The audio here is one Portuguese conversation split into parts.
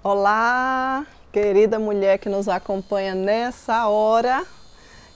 Olá, querida mulher que nos acompanha nessa hora.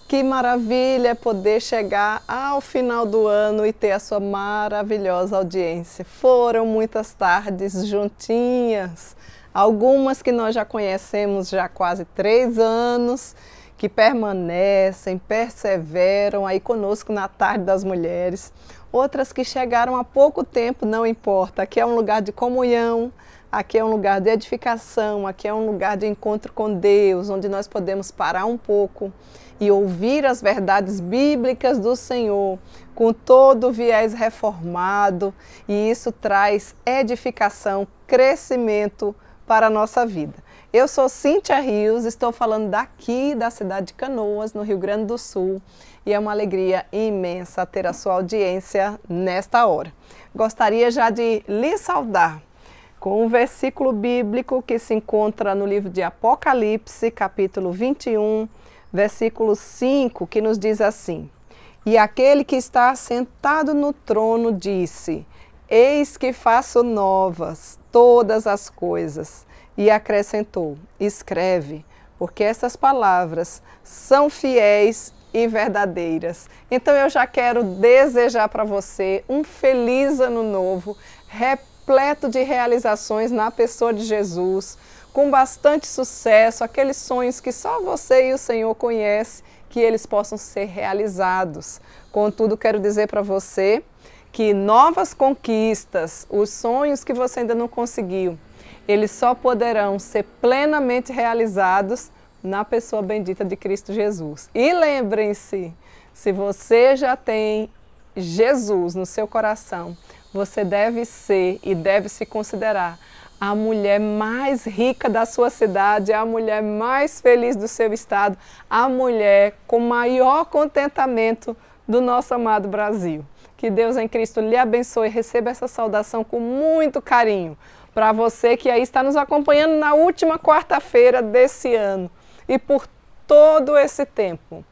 Que maravilha poder chegar ao final do ano e ter a sua maravilhosa audiência. Foram muitas tardes juntinhas, algumas que nós já conhecemos já há quase 3 anos, que permanecem, perseveram aí conosco na Tarde das Mulheres. Outras que chegaram há pouco tempo, não importa, aqui é um lugar de comunhão, aqui é um lugar de edificação, aqui é um lugar de encontro com Deus, onde nós podemos parar um pouco e ouvir as verdades bíblicas do Senhor com todo o viés reformado, e isso traz edificação, crescimento para a nossa vida. Eu sou Cíntia Rios, estou falando daqui da cidade de Canoas, no Rio Grande do Sul, e é uma alegria imensa ter a sua audiência nesta hora. Gostaria já de lhe saudar com um versículo bíblico que se encontra no livro de Apocalipse, capítulo 21, versículo 5, que nos diz assim: E aquele que está sentado no trono disse: Eis que faço novas todas as coisas. E acrescentou: Escreve, porque essas palavras são fiéis e verdadeiras. Então eu já quero desejar para você um feliz ano novo, repleto de realizações na pessoa de Jesus, com bastante sucesso, aqueles sonhos que só você e o Senhor conhecem, que eles possam ser realizados. Contudo, quero dizer para você que novas conquistas, os sonhos que você ainda não conseguiu, eles só poderão ser plenamente realizados na pessoa bendita de Cristo Jesus. E lembrem-se, se você já tem Jesus no seu coração, você deve ser e deve se considerar a mulher mais rica da sua cidade, a mulher mais feliz do seu estado, a mulher com maior contentamento do nosso amado Brasil. Que Deus em Cristo lhe abençoe e receba essa saudação com muito carinho. Para você que aí está nos acompanhando na última quarta-feira desse ano e por todo esse tempo,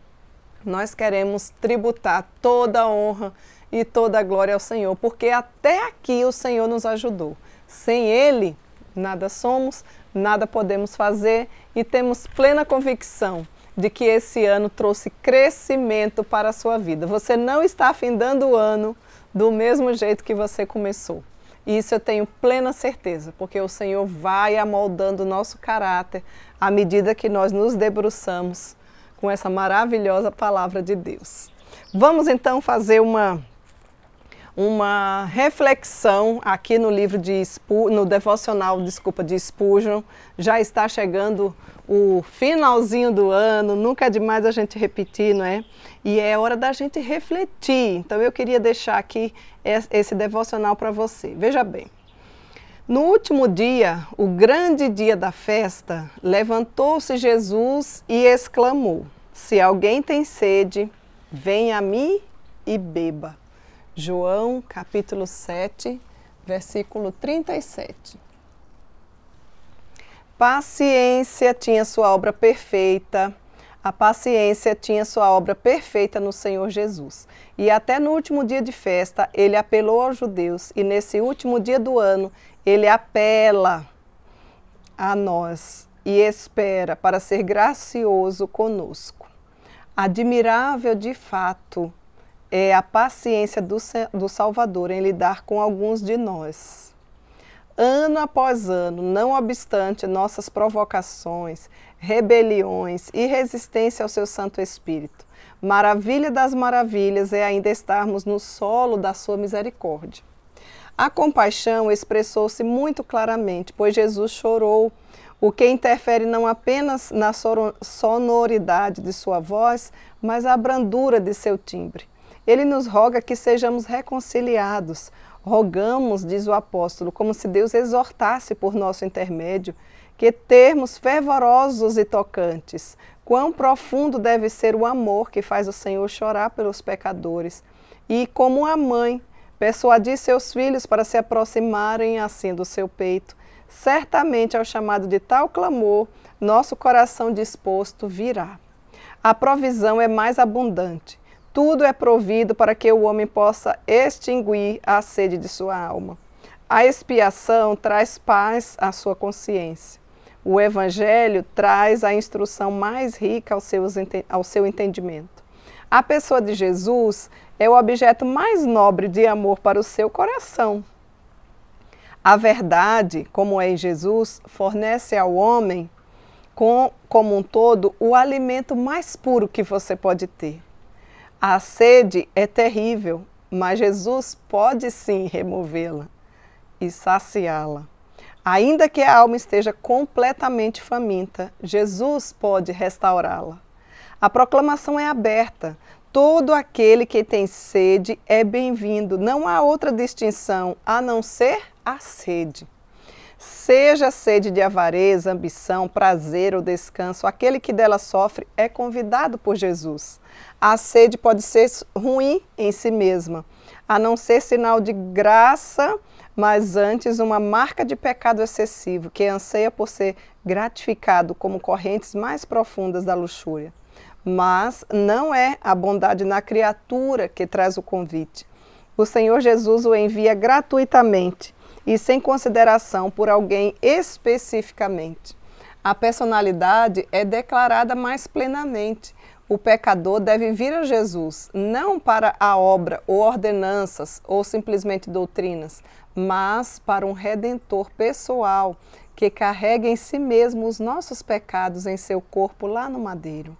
nós queremos tributar toda a honra e toda a glória ao Senhor, porque até aqui o Senhor nos ajudou. Sem Ele, nada somos, nada podemos fazer, e temos plena convicção de que esse ano trouxe crescimento para a sua vida. Você não está findando o ano do mesmo jeito que você começou. E isso eu tenho plena certeza, porque o Senhor vai amoldando o nosso caráter à medida que nós nos debruçamos com essa maravilhosa palavra de Deus. Vamos então fazer uma reflexão aqui no livro no devocional, de Spurgeon. Já está chegando o finalzinho do ano, nunca é demais a gente repetir, não é? E é hora da gente refletir. Então eu queria deixar aqui esse devocional para você. Veja bem, no último dia, o grande dia da festa, levantou-se Jesus e exclamou: Se alguém tem sede, venha a mim e beba. João, capítulo 7, versículo 37. Paciência tinha sua obra perfeita, a paciência tinha sua obra perfeita no Senhor Jesus. E até no último dia de festa, ele apelou aos judeus, e nesse último dia do ano, ele apela a nós e espera para ser gracioso conosco. Admirável de fato é a paciência do Salvador em lidar com alguns de nós. Ano após ano, não obstante nossas provocações, rebeliões e resistência ao seu Santo Espírito, maravilha das maravilhas é ainda estarmos no solo da sua misericórdia. A compaixão expressou-se muito claramente, pois Jesus chorou, o que interfere não apenas na sonoridade de sua voz, mas a brandura de seu timbre. Ele nos roga que sejamos reconciliados. Rogamos, diz o apóstolo, como se Deus exortasse por nosso intermédio, que termos fervorosos e tocantes. Quão profundo deve ser o amor que faz o Senhor chorar pelos pecadores. E como a mãe persuadir seus filhos para se aproximarem assim do seu peito, certamente ao chamado de tal clamor, nosso coração disposto virá. A provisão é mais abundante. Tudo é provido para que o homem possa extinguir a sede de sua alma. A expiação traz paz à sua consciência. O Evangelho traz a instrução mais rica ao seu entendimento. A pessoa de Jesus é o objeto mais nobre de amor para o seu coração. A verdade, como é em Jesus, fornece ao homem, como um todo, o alimento mais puro que você pode ter. A sede é terrível, mas Jesus pode sim removê-la e saciá-la. Ainda que a alma esteja completamente faminta, Jesus pode restaurá-la. A proclamação é aberta. Todo aquele que tem sede é bem-vindo. Não há outra distinção a não ser a sede. Seja sede de avareza, ambição, prazer ou descanso, aquele que dela sofre é convidado por Jesus. A sede pode ser ruim em si mesma, a não ser sinal de graça, mas antes uma marca de pecado excessivo, que anseia por ser gratificado como correntes mais profundas da luxúria. Mas não é a bondade na criatura que traz o convite. O Senhor Jesus o envia gratuitamente e sem consideração por alguém especificamente. A personalidade é declarada mais plenamente. O pecador deve vir a Jesus, não para a obra ou ordenanças ou simplesmente doutrinas, mas para um Redentor pessoal que carrega em si mesmo os nossos pecados em seu corpo lá no madeiro.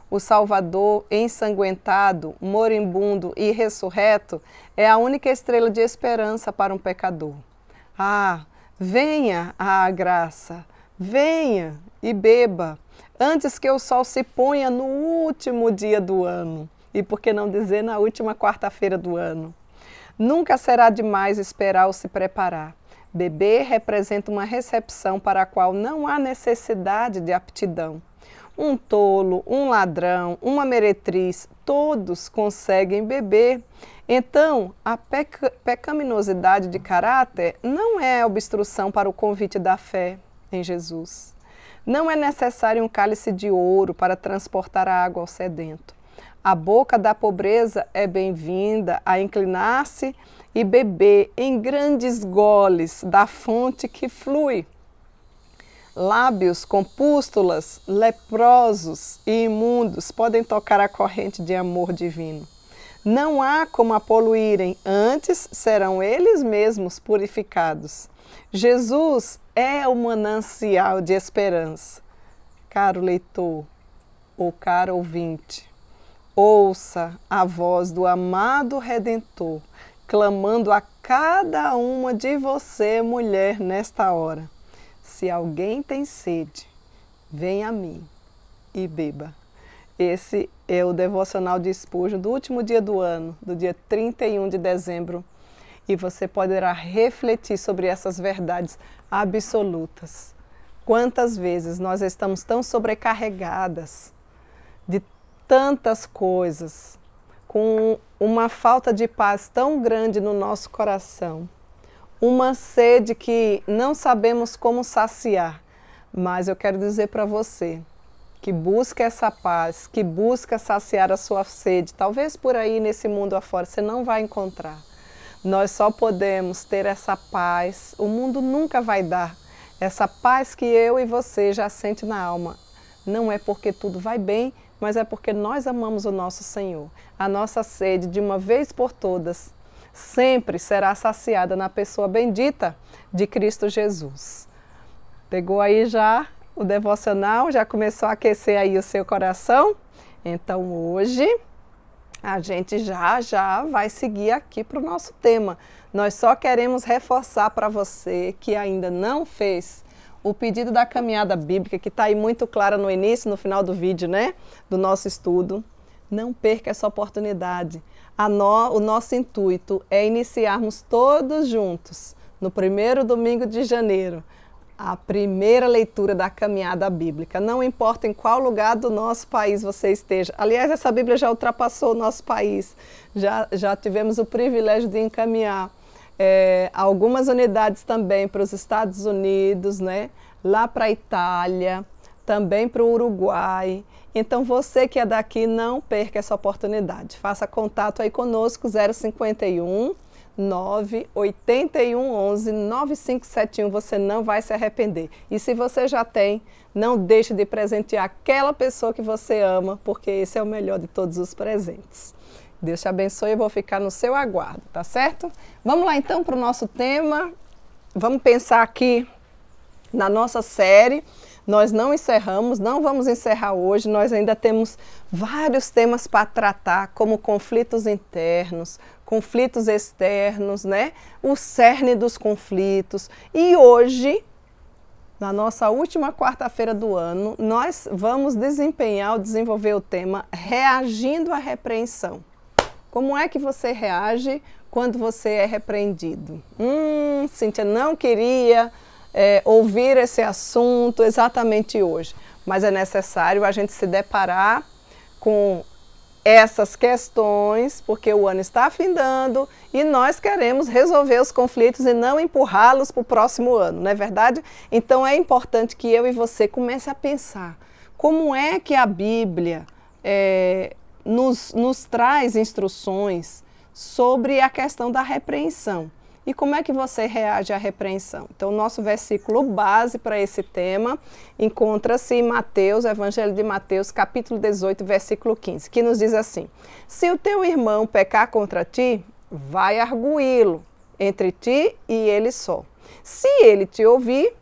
O Salvador ensanguentado, moribundo e ressurreto é a única estrela de esperança para um pecador. Ah, venha a graça, venha e beba, antes que o sol se ponha no último dia do ano, e por que não dizer na última quarta-feira do ano. Nunca será demais esperar ou se preparar. Beber representa uma recepção para a qual não há necessidade de aptidão. Um tolo, um ladrão, uma meretriz, todos conseguem beber. Então, a pecaminosidade de caráter não é obstrução para o convite da fé em Jesus. Não é necessário um cálice de ouro para transportar a água ao sedento. A boca da pobreza é bem-vinda a inclinar-se e beber em grandes goles da fonte que flui. Lábios com pústulas, leprosos e imundos podem tocar a corrente de amor divino. Não há como a poluírem, antes serão eles mesmos purificados. Jesus é o manancial de esperança. Caro leitor ou caro ouvinte, ouça a voz do amado Redentor, clamando a cada uma de você, mulher, nesta hora. Se alguém tem sede, venha a mim e beba. Esse é o devocional de Spurgeon do último dia do ano, do dia 31 de dezembro. E você poderá refletir sobre essas verdades absolutas. Quantas vezes nós estamos tão sobrecarregadas de tantas coisas, com uma falta de paz tão grande no nosso coração, uma sede que não sabemos como saciar, mas eu quero dizer para você que busca essa paz, que busca saciar a sua sede, talvez por aí nesse mundo afora você não vai encontrar. Nós só podemos ter essa paz, o mundo nunca vai dar, essa paz que eu e você já sente na alma. Não é porque tudo vai bem, mas é porque nós amamos o nosso Senhor. A nossa sede, de uma vez por todas, sempre será saciada na pessoa bendita de Cristo Jesus. Pegou aí já o devocional? Já começou a aquecer aí o seu coração? Então hoje a gente já vai seguir aqui para o nosso tema. Nós só queremos reforçar para você que ainda não fez o pedido da caminhada bíblica, que está aí muito clara no início, no final do vídeo, né? Do nosso estudo. Não perca essa oportunidade. O nosso intuito é iniciarmos todos juntos, no primeiro domingo de janeiro, a primeira leitura da caminhada bíblica. Não importa em qual lugar do nosso país você esteja. Aliás, essa Bíblia já ultrapassou o nosso país. Já tivemos o privilégio de encaminhar algumas unidades também para os Estados Unidos, né? Lá para a Itália, também para o Uruguai. Então você que é daqui, não perca essa oportunidade. Faça contato aí conosco, 051 98111-9571, você não vai se arrepender. E se você já tem, não deixe de presentear aquela pessoa que você ama, porque esse é o melhor de todos os presentes. Deus te abençoe, eu vou ficar no seu aguardo, tá certo? Vamos lá então para o nosso tema. Vamos pensar aqui na nossa série. Nós não encerramos, não vamos encerrar hoje, nós ainda temos vários temas para tratar, como conflitos internos, conflitos externos, né? O cerne dos conflitos. E hoje, na nossa última quarta-feira do ano, nós vamos desenvolver o tema reagindo à repreensão. Como é que você reage quando você é repreendido? Cíntia não queria ouvir esse assunto exatamente hoje, mas é necessário a gente se deparar com essas questões, porque o ano está findando e nós queremos resolver os conflitos e não empurrá-los para o próximo ano, não é verdade? Então é importante que eu e você comece a pensar como é que a Bíblia nos traz instruções sobre a questão da repreensão. E como é que você reage à repreensão? Então, o nosso versículo base para esse tema encontra-se em Mateus, Evangelho de Mateus, capítulo 18, versículo 15, que nos diz assim: se o teu irmão pecar contra ti, vai arguí-lo entre ti e ele só. Se ele te ouvir,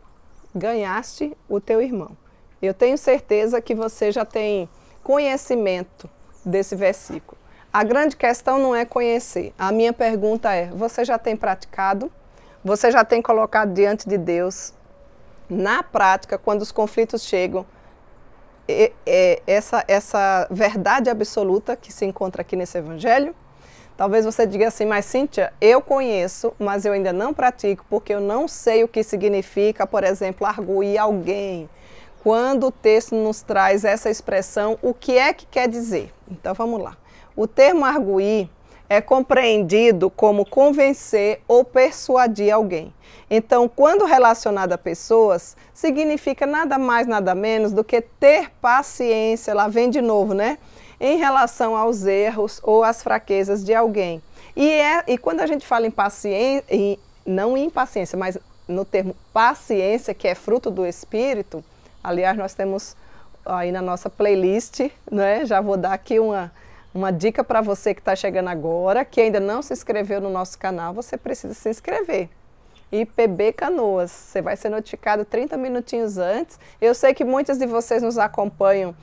ganhaste o teu irmão. Eu tenho certeza que você já tem conhecimento desse versículo. A grande questão não é conhecer. A minha pergunta é, você já tem praticado? Você já tem colocado diante de Deus, na prática, quando os conflitos chegam, essa verdade absoluta que se encontra aqui nesse evangelho? Talvez você diga assim, mas Cíntia, eu conheço, mas eu ainda não pratico, porque eu não sei o que significa, por exemplo, arguir alguém. Quando o texto nos traz essa expressão, o que é que quer dizer? Então vamos lá. O termo arguir é compreendido como convencer ou persuadir alguém. Então, quando relacionado a pessoas, significa nada mais, nada menos do que ter paciência, lá vem de novo, né? Em relação aos erros ou às fraquezas de alguém. E quando a gente fala em paciência, não em impaciência, mas no termo paciência, que é fruto do Espírito, aliás, nós temos aí na nossa playlist, né? Já vou dar aqui uma dica para você que está chegando agora, que ainda não se inscreveu no nosso canal, você precisa se inscrever. IPB Canoas, você vai ser notificado 30 minutinhos antes. Eu sei que muitas de vocês nos acompanham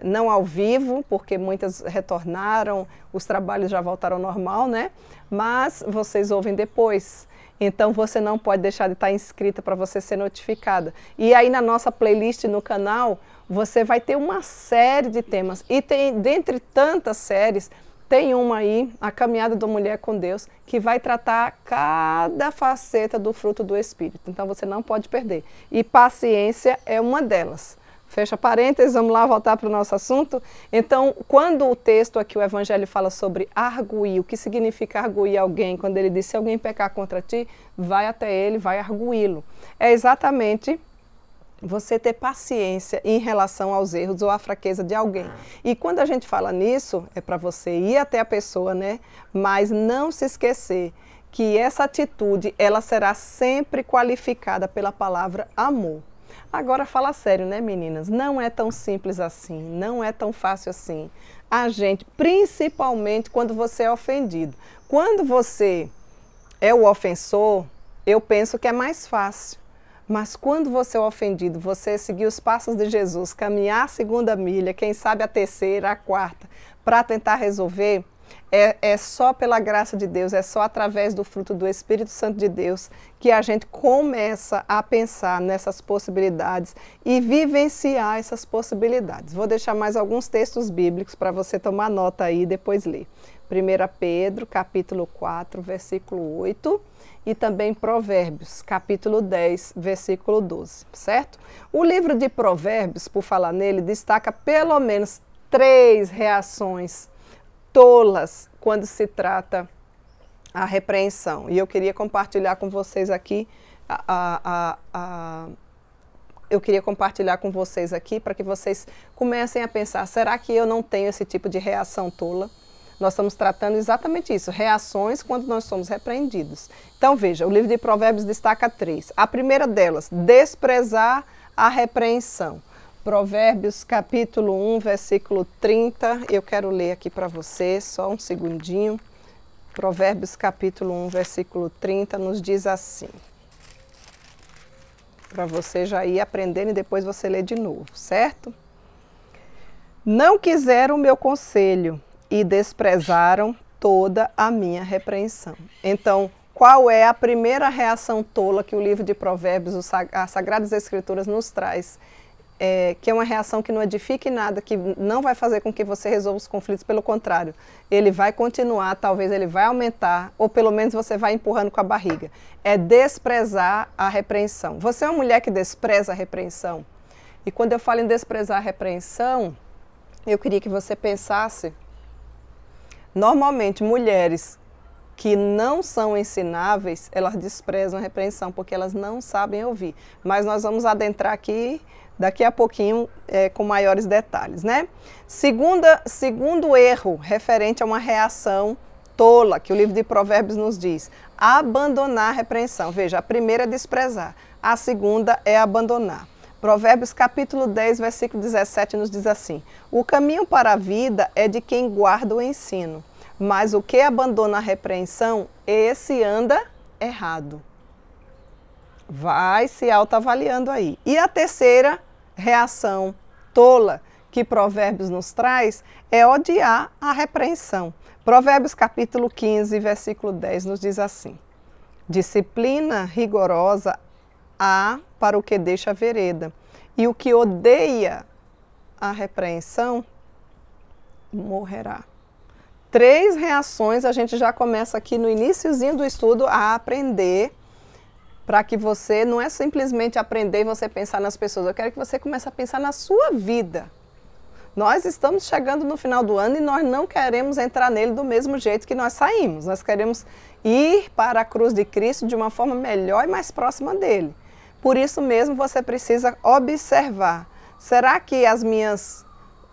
não ao vivo, porque muitas retornaram, os trabalhos já voltaram ao normal, né? Mas vocês ouvem depois. Então você não pode deixar de estar inscrita para você ser notificada. E aí na nossa playlist no canal, você vai ter uma série de temas. E tem, dentre tantas séries, tem uma aí, A Caminhada da Mulher com Deus, que vai tratar cada faceta do fruto do Espírito. Então você não pode perder. E paciência é uma delas. Fecha parênteses, vamos lá voltar para o nosso assunto. Então, quando o texto aqui, o Evangelho fala sobre arguir, o que significa arguir alguém? Quando ele diz, se alguém pecar contra ti, vai até ele, vai arguí-lo. É exatamente você ter paciência em relação aos erros ou à fraqueza de alguém. E quando a gente fala nisso, é para você ir até a pessoa, né? Mas não se esquecer que essa atitude, ela será sempre qualificada pela palavra amor. Agora fala sério, né, meninas? Não é tão simples assim, não é tão fácil assim. A gente, principalmente quando você é ofendido. Quando você é o ofensor, eu penso que é mais fácil. Mas quando você é ofendido, você seguir os passos de Jesus, caminhar a segunda milha, quem sabe a terceira, a quarta, para tentar resolver, é só pela graça de Deus, é só através do fruto do Espírito Santo de Deus que a gente começa a pensar nessas possibilidades e vivenciar essas possibilidades. Vou deixar mais alguns textos bíblicos para você tomar nota aí e depois ler. 1 Pedro, capítulo 4, versículo 8, e também Provérbios, capítulo 10, versículo 12, certo? O livro de Provérbios, por falar nele, destaca pelo menos 3 reações tolas quando se trata a repreensão. E eu queria compartilhar com vocês aqui para que vocês comecem a pensar, será que eu não tenho esse tipo de reação tola? Nós estamos tratando exatamente isso, reações quando nós somos repreendidos. Então veja, o livro de Provérbios destaca 3. A primeira delas, desprezar a repreensão. Provérbios capítulo 1, versículo 30, eu quero ler aqui para você, só um segundinho. Provérbios capítulo 1, versículo 30, nos diz assim. Para você já ir aprendendo e depois você lê de novo, certo? Não quiseram o meu conselho e desprezaram toda a minha repreensão. Então, qual é a primeira reação tola que o livro de Provérbios, as Sagradas Escrituras nos traz? Que é uma reação que não edifica em nada, que não vai fazer com que você resolva os conflitos, pelo contrário, ele vai continuar, talvez ele vai aumentar, ou pelo menos você vai empurrando com a barriga. É desprezar a repreensão. Você é uma mulher que despreza a repreensão? E quando eu falo em desprezar a repreensão, eu queria que você pensasse, normalmente mulheres que não são ensináveis, elas desprezam a repreensão, porque elas não sabem ouvir. Mas nós vamos adentrar aqui daqui a pouquinho com maiores detalhes, né? Segundo erro referente a uma reação tola, que o livro de Provérbios nos diz, abandonar a repreensão. Veja, a primeira é desprezar, a segunda é abandonar. Provérbios capítulo 10, versículo 17 nos diz assim: o caminho para a vida é de quem guarda o ensino, mas o que abandona a repreensão, esse anda errado. Vai se autoavaliando aí. E a terceira reação tola que Provérbios nos traz é odiar a repreensão. Provérbios capítulo 15, versículo 10 nos diz assim: disciplina rigorosa há para o que deixa a vereda, e o que odeia a repreensão morrerá. 3 reações a gente já começa aqui no iniciozinho do estudo a aprender, para que você, não é simplesmente aprender e você pensar nas pessoas, eu quero que você comece a pensar na sua vida. Nós estamos chegando no final do ano e nós não queremos entrar nele do mesmo jeito que nós saímos. Nós queremos ir para a cruz de Cristo de uma forma melhor e mais próxima dele. Por isso mesmo você precisa observar, será que as minhas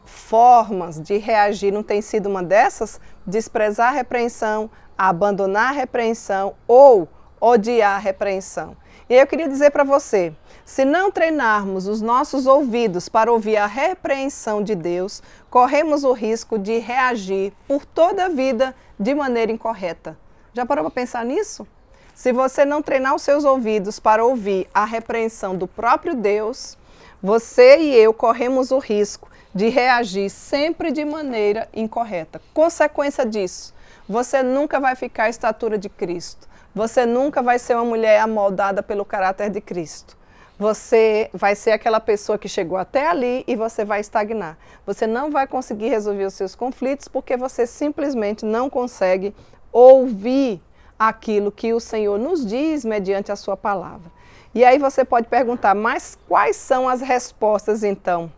formas de reagir não têm sido uma dessas? Desprezar a repreensão, abandonar a repreensão ou odiar a repreensão. E eu queria dizer para você, se não treinarmos os nossos ouvidos para ouvir a repreensão de Deus, corremos o risco de reagir por toda a vida de maneira incorreta. Já parou para pensar nisso? Se você não treinar os seus ouvidos para ouvir a repreensão do próprio Deus, você e eu corremos o risco de reagir sempre de maneira incorreta. Consequência disso, você nunca vai ficar à estatura de Cristo. Você nunca vai ser uma mulher amoldada pelo caráter de Cristo. Você vai ser aquela pessoa que chegou até ali e você vai estagnar. Você não vai conseguir resolver os seus conflitos porque você simplesmente não consegue ouvir aquilo que o Senhor nos diz mediante a sua palavra. E aí você pode perguntar, mas quais são as respostas então,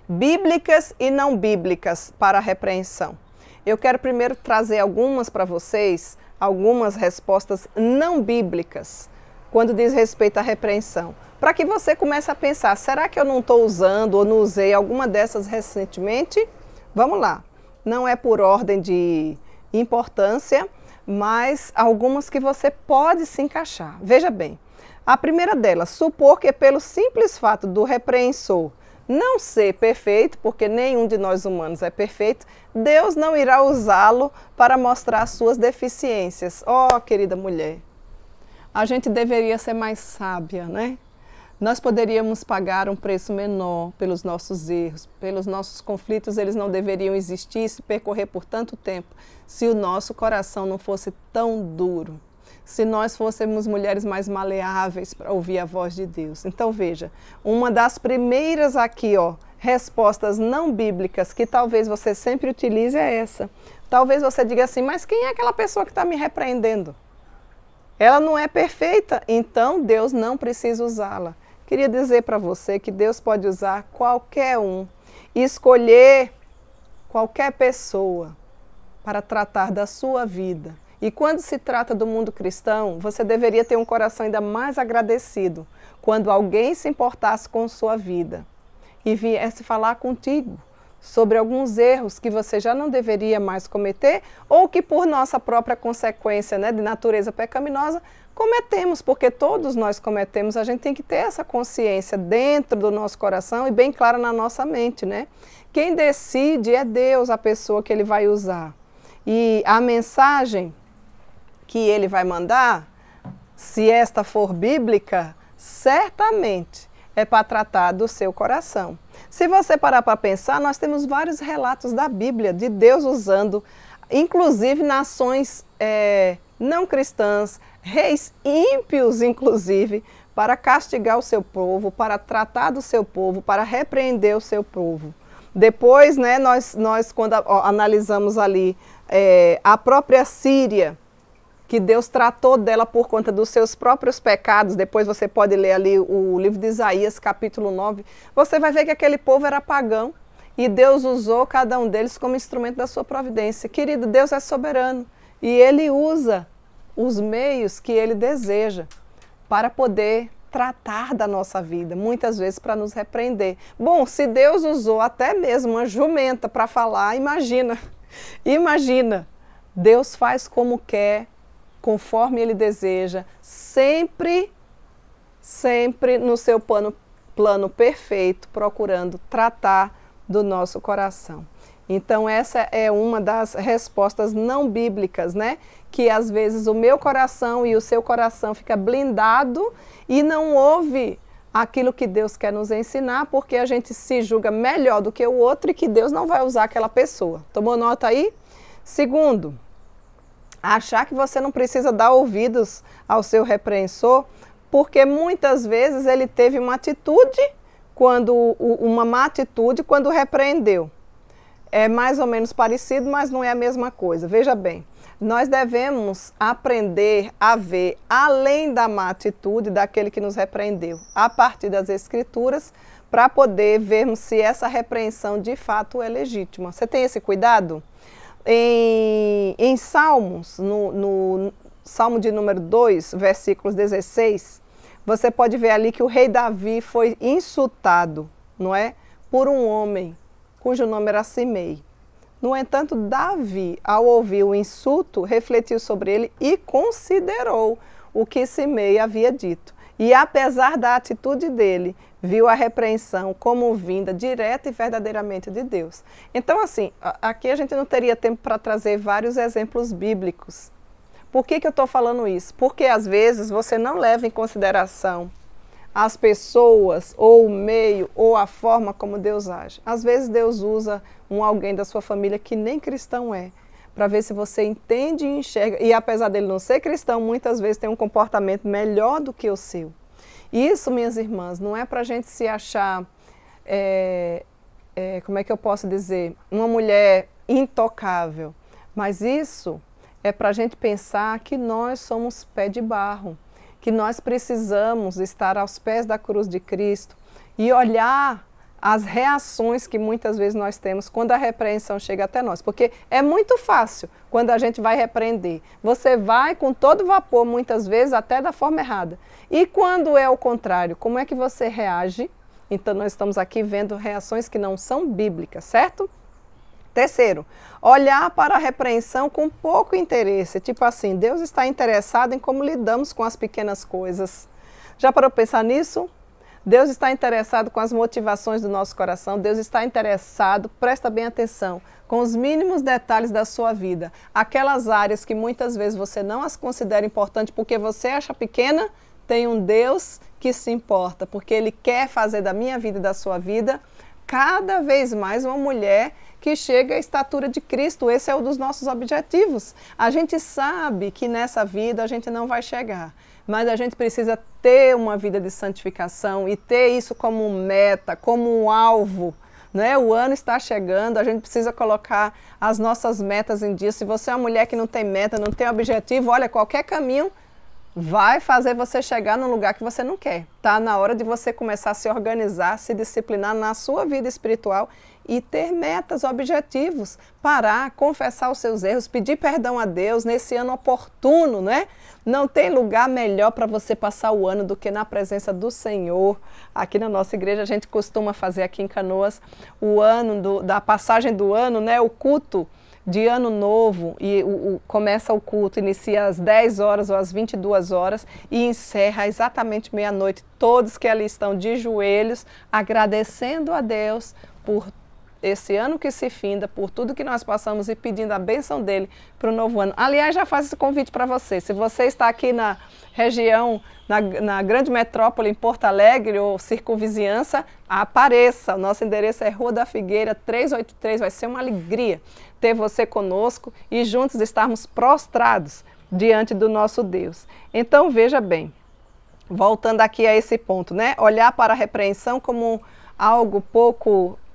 bíblicas e não bíblicas para a repreensão? Eu quero primeiro trazer algumas para vocês, algumas respostas não bíblicas, quando diz respeito à repreensão. Para que você comece a pensar, será que eu não estou usando ou não usei alguma dessas recentemente? Vamos lá, não é por ordem de importância, mas algumas que você pode se encaixar. Veja bem, a primeira delas, supor que pelo simples fato do repreensor não ser perfeito, porque nenhum de nós humanos é perfeito, Deus não irá usá-lo para mostrar suas deficiências. Oh, querida mulher, a gente deveria ser mais sábia, né? Nós poderíamos pagar um preço menor pelos nossos erros, pelos nossos conflitos, eles não deveriam existir e se percorrer por tanto tempo, se o nosso coração não fosse tão duro, se nós fôssemos mulheres mais maleáveis para ouvir a voz de Deus. Então veja, uma das primeiras aqui, respostas não bíblicas que talvez você sempre utilize é essa. Talvez você diga assim, mas quem é aquela pessoa que está me repreendendo? Ela não é perfeita, então Deus não precisa usá-la. Queria dizer para você que Deus pode usar qualquer um, e escolher qualquer pessoa para tratar da sua vida. E quando se trata do mundo cristão, você deveria ter um coração ainda mais agradecido quando alguém se importasse com sua vida e viesse falar contigo sobre alguns erros que você já não deveria mais cometer ou que por nossa própria consequência, né, de natureza pecaminosa, cometemos, porque todos nós cometemos. A gente tem que ter essa consciência dentro do nosso coração e bem clara na nossa mente, né? Quem decide é Deus, a pessoa que Ele vai usar. E a mensagem que Ele vai mandar, se esta for bíblica, certamente é para tratar do seu coração. Se você parar para pensar, nós temos vários relatos da Bíblia, de Deus usando, inclusive nações não cristãs, reis ímpios, inclusive, para castigar o seu povo, para tratar do seu povo, para repreender o seu povo. Depois, né, nós quando analisamos ali a própria Síria, que Deus tratou dela por conta dos seus próprios pecados, depois você pode ler ali o livro de Isaías, capítulo 9, você vai ver que aquele povo era pagão e Deus usou cada um deles como instrumento da sua providência. Querido, Deus é soberano e Ele usa os meios que Ele deseja para poder tratar da nossa vida, muitas vezes para nos repreender. Bom, se Deus usou até mesmo uma jumenta para falar, imagina, Deus faz como quer, conforme Ele deseja, sempre no seu plano perfeito, procurando tratar do nosso coração. Então essa é uma das respostas não bíblicas, né? Que às vezes o meu coração e o seu coração fica blindado e não ouve aquilo que Deus quer nos ensinar, porque a gente se julga melhor do que o outro e que Deus não vai usar aquela pessoa. Tomou nota aí? Segundo, achar que você não precisa dar ouvidos ao seu repreensor, porque muitas vezes ele teve uma má atitude quando repreendeu. É mais ou menos parecido, mas não é a mesma coisa. Veja bem, nós devemos aprender a ver além da má atitude daquele que nos repreendeu, a partir das Escrituras, para poder vermos se essa repreensão de fato é legítima. Você tem esse cuidado? Em Salmos, no Salmo de número 2, versículos 16, você pode ver ali que o rei Davi foi insultado, não é? Por um homem cujo nome era Simei. No entanto, Davi, ao ouvir o insulto, refletiu sobre ele e considerou o que Simei havia dito. E apesar da atitude dele, viu a repreensão como vinda direta e verdadeiramente de Deus. Então, assim, aqui a gente não teria tempo para trazer vários exemplos bíblicos. Por que eu estou falando isso? Porque às vezes você não leva em consideração as pessoas, ou o meio, ou a forma como Deus age. Às vezes Deus usa alguém da sua família que nem cristão é, para ver se você entende e enxerga. E apesar dele não ser cristão, muitas vezes tem um comportamento melhor do que o seu. Isso, minhas irmãs, não é para a gente se achar, como é que eu posso dizer, uma mulher intocável. Mas isso é para a gente pensar que nós somos pé de barro, que nós precisamos estar aos pés da cruz de Cristo e olhar as reações que muitas vezes nós temos quando a repreensão chega até nós. Porque é muito fácil quando a gente vai repreender. Você vai com todo vapor, muitas vezes até da forma errada. E quando é o contrário, como é que você reage? Então nós estamos aqui vendo reações que não são bíblicas, certo? Terceiro, olhar para a repreensão com pouco interesse. Tipo assim, Deus está interessado em como lidamos com as pequenas coisas. Já parou para pensar nisso? Deus está interessado com as motivações do nosso coração. Deus está interessado, presta bem atenção, com os mínimos detalhes da sua vida. Aquelas áreas que muitas vezes você não as considera importantes porque você acha pequena, tem um Deus que se importa, porque Ele quer fazer da minha vida e da sua vida cada vez mais uma mulher que chega à estatura de Cristo. Esse é um dos nossos objetivos. A gente sabe que nessa vida a gente não vai chegar, mas a gente precisa ter uma vida de santificação e ter isso como meta, como um alvo, né? O ano está chegando, a gente precisa colocar as nossas metas em dia. Se você é uma mulher que não tem meta, não tem objetivo, olha, qualquer caminho vai fazer você chegar num lugar que você não quer. Tá na hora de você começar a se organizar, se disciplinar na sua vida espiritual e ter metas, objetivos, parar, confessar os seus erros, pedir perdão a Deus nesse ano oportuno, né? Não tem lugar melhor para você passar o ano do que na presença do Senhor. Aqui na nossa igreja a gente costuma fazer aqui em Canoas o ano da passagem do ano, né? O culto de ano novo, e começa o culto, inicia às 10 horas ou às 22 horas e encerra exatamente meia-noite, todos que ali estão de joelhos, agradecendo a Deus por esse ano que se finda, por tudo que nós passamos e pedindo a bênção dele para o novo ano. Aliás, já faço esse convite para você, se você está aqui na região, na grande metrópole, em Porto Alegre ou circunvizinhança, apareça. O nosso endereço é Rua da Figueira 383, vai ser uma alegria ter você conosco e juntos estarmos prostrados diante do nosso Deus. Então veja bem, voltando aqui a esse ponto, né? Olhar para a repreensão como algo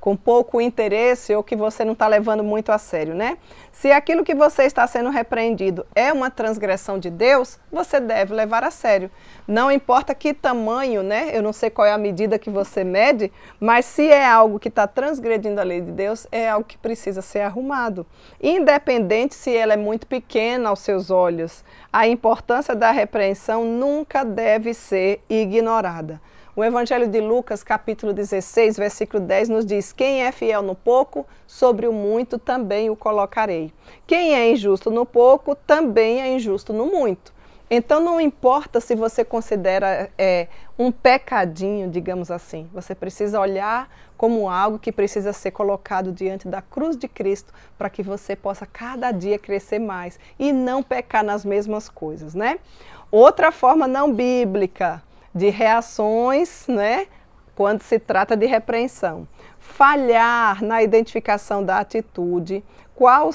com pouco interesse ou que você não está levando muito a sério, né? Se aquilo que você está sendo repreendido é uma transgressão de Deus, você deve levar a sério. Não importa que tamanho, né? Eu não sei qual é a medida que você mede, mas se é algo que está transgredindo a lei de Deus, é algo que precisa ser arrumado. Independente se ela é muito pequena aos seus olhos, a importância da repreensão nunca deve ser ignorada. O Evangelho de Lucas, capítulo 16, versículo 10, nos diz: quem é fiel no pouco, sobre o muito também o colocarei. Quem é injusto no pouco, também é injusto no muito. Então não importa se você considera um pecadinho, digamos assim. Você precisa olhar como algo que precisa ser colocado diante da cruz de Cristo para que você possa cada dia crescer mais e não pecar nas mesmas coisas, né? Outra forma não bíblica de reações, né, quando se trata de repreensão. Falhar na identificação da atitude, qual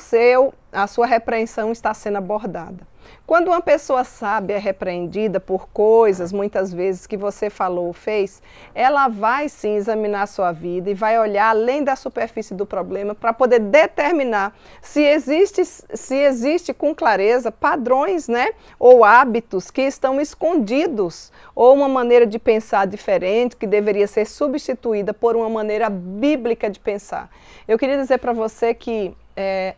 a sua repreensão está sendo abordada. Quando uma pessoa sábia é repreendida por coisas, muitas vezes, que você falou ou fez, ela vai sim examinar a sua vida e vai olhar além da superfície do problema para poder determinar se existe com clareza padrões, né, ou hábitos que estão escondidos, ou uma maneira de pensar diferente que deveria ser substituída por uma maneira bíblica de pensar. Eu queria dizer para você que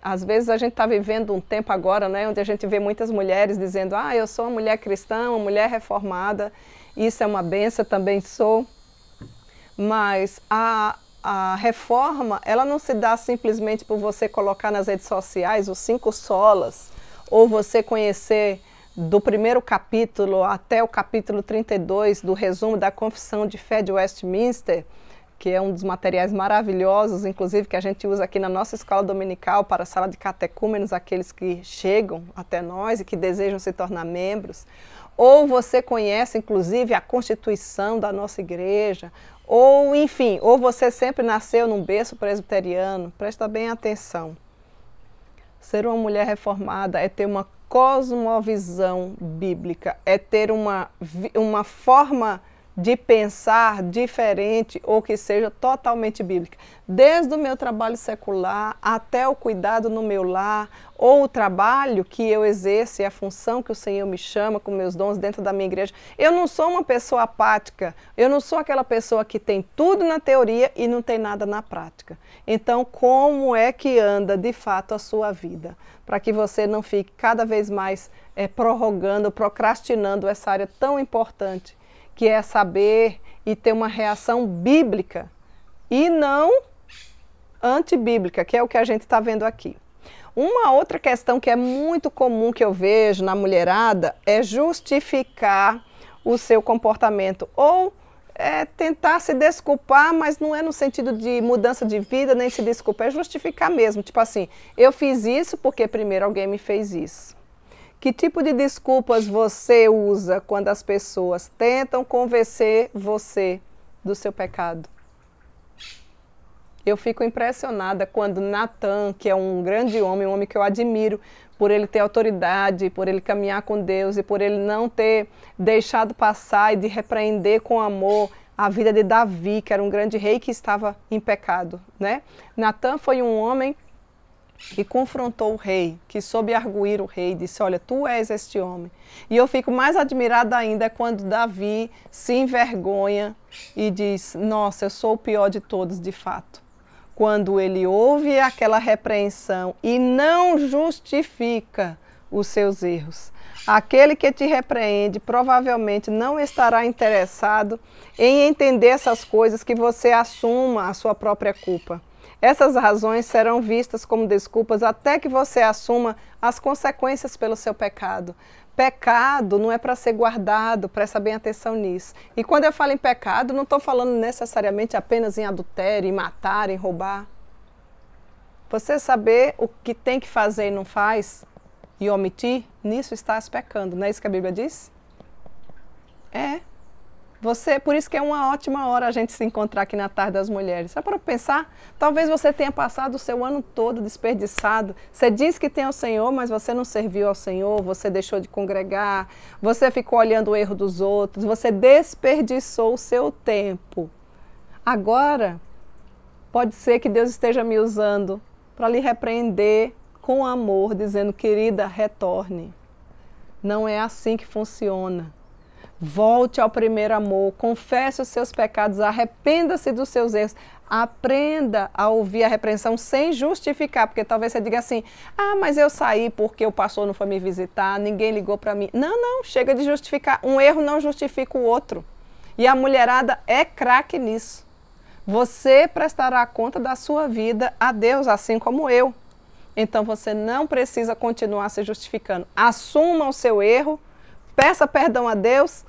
às vezes a gente está vivendo um tempo agora, né, onde a gente vê muitas mulheres dizendo: ah, eu sou uma mulher cristã, uma mulher reformada, isso é uma benção, eu também sou. Mas a reforma, ela não se dá simplesmente por você colocar nas redes sociais os 5 solas, ou você conhecer do primeiro capítulo até o capítulo 32 do resumo da Confissão de Fé de Westminster, que é um dos materiais maravilhosos, inclusive, que a gente usa aqui na nossa escola dominical para a sala de catecúmenos, aqueles que chegam até nós e que desejam se tornar membros. Ou você conhece, inclusive, a Constituição da nossa igreja, ou, enfim, ou você sempre nasceu num berço presbiteriano. Presta bem atenção. Ser uma mulher reformada é ter uma cosmovisão bíblica, é ter uma forma de pensar diferente ou que seja totalmente bíblica. Desde o meu trabalho secular até o cuidado no meu lar, ou o trabalho que eu exerço e a função que o Senhor me chama com meus dons dentro da minha igreja. Eu não sou uma pessoa apática, eu não sou aquela pessoa que tem tudo na teoria e não tem nada na prática. Então, como é que anda de fato a sua vida? Para que você não fique cada vez mais prorrogando, procrastinando essa área tão importante, que é saber e ter uma reação bíblica e não antibíblica, que é o que a gente está vendo aqui. Uma outra questão que é muito comum que eu vejo na mulherada é justificar o seu comportamento ou tentar se desculpar, mas não é no sentido de mudança de vida, nem se desculpar, é justificar mesmo. Tipo assim, eu fiz isso porque primeiro alguém me fez isso. Que tipo de desculpas você usa quando as pessoas tentam convencer você do seu pecado? Eu fico impressionada quando Natan, que é um grande homem, um homem que eu admiro, por ele ter autoridade, por ele caminhar com Deus e por ele não ter deixado passar e de repreender com amor a vida de Davi, que era um grande rei que estava em pecado, né? Natan foi um homem e confrontou o rei, que soube arguir o rei, disse, olha, tu és este homem. E eu fico mais admirada ainda quando Davi se envergonha e diz, nossa, eu sou o pior de todos de fato. Quando ele ouve aquela repreensão e não justifica os seus erros. Aquele que te repreende provavelmente não estará interessado em entender essas coisas, que você assuma a sua própria culpa. Essas razões serão vistas como desculpas até que você assuma as consequências pelo seu pecado. Pecado não é para ser guardado, presta bem atenção nisso. E quando eu falo em pecado, não estou falando necessariamente apenas em adultério, em matar, em roubar. Você saber o que tem que fazer e não faz, e omitir, nisso estás pecando. Não é isso que a Bíblia diz? É. Por isso que é uma ótima hora a gente se encontrar aqui na Tarde das Mulheres. Só para pensar, talvez você tenha passado o seu ano todo desperdiçado. Você diz que tem o Senhor, mas você não serviu ao Senhor, você deixou de congregar, você ficou olhando o erro dos outros, você desperdiçou o seu tempo. Agora, pode ser que Deus esteja me usando para lhe repreender com amor, dizendo, querida, retorne. Não é assim que funciona. Volte ao primeiro amor, confesse os seus pecados, arrependa-se dos seus erros, aprenda a ouvir a repreensão sem justificar, porque talvez você diga assim, ah, mas eu saí porque o pastor não foi me visitar, ninguém ligou para mim. Não, chega de justificar, um erro não justifica o outro. E a mulherada é craque nisso. Você prestará conta da sua vida a Deus, assim como eu. Então você não precisa continuar se justificando. Assuma o seu erro, peça perdão a Deus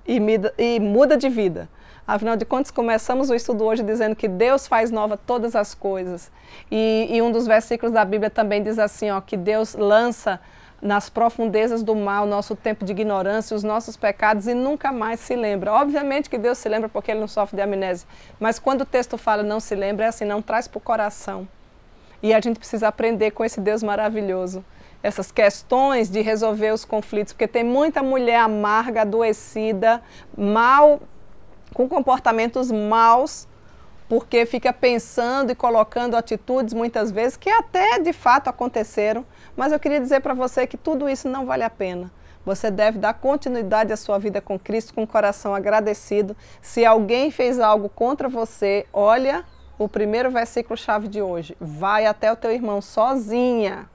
e muda de vida. Afinal de contas, começamos o estudo hoje dizendo que Deus faz nova todas as coisas. E um dos versículos da Bíblia também diz assim, ó, que Deus lança nas profundezas do mal nosso tempo de ignorância, os nossos pecados, e nunca mais se lembra. Obviamente que Deus se lembra porque Ele não sofre de amnésia. Mas quando o texto fala não se lembra, é assim, não traz para o coração. E a gente precisa aprender com esse Deus maravilhoso. Essas questões de resolver os conflitos, porque tem muita mulher amarga, adoecida, mal, com comportamentos maus, porque fica pensando e colocando atitudes muitas vezes que até de fato aconteceram, mas eu queria dizer para você que tudo isso não vale a pena. Você deve dar continuidade à sua vida com Cristo, com o coração agradecido. Se alguém fez algo contra você, olha o primeiro versículo-chave de hoje. Vai até o teu irmão sozinha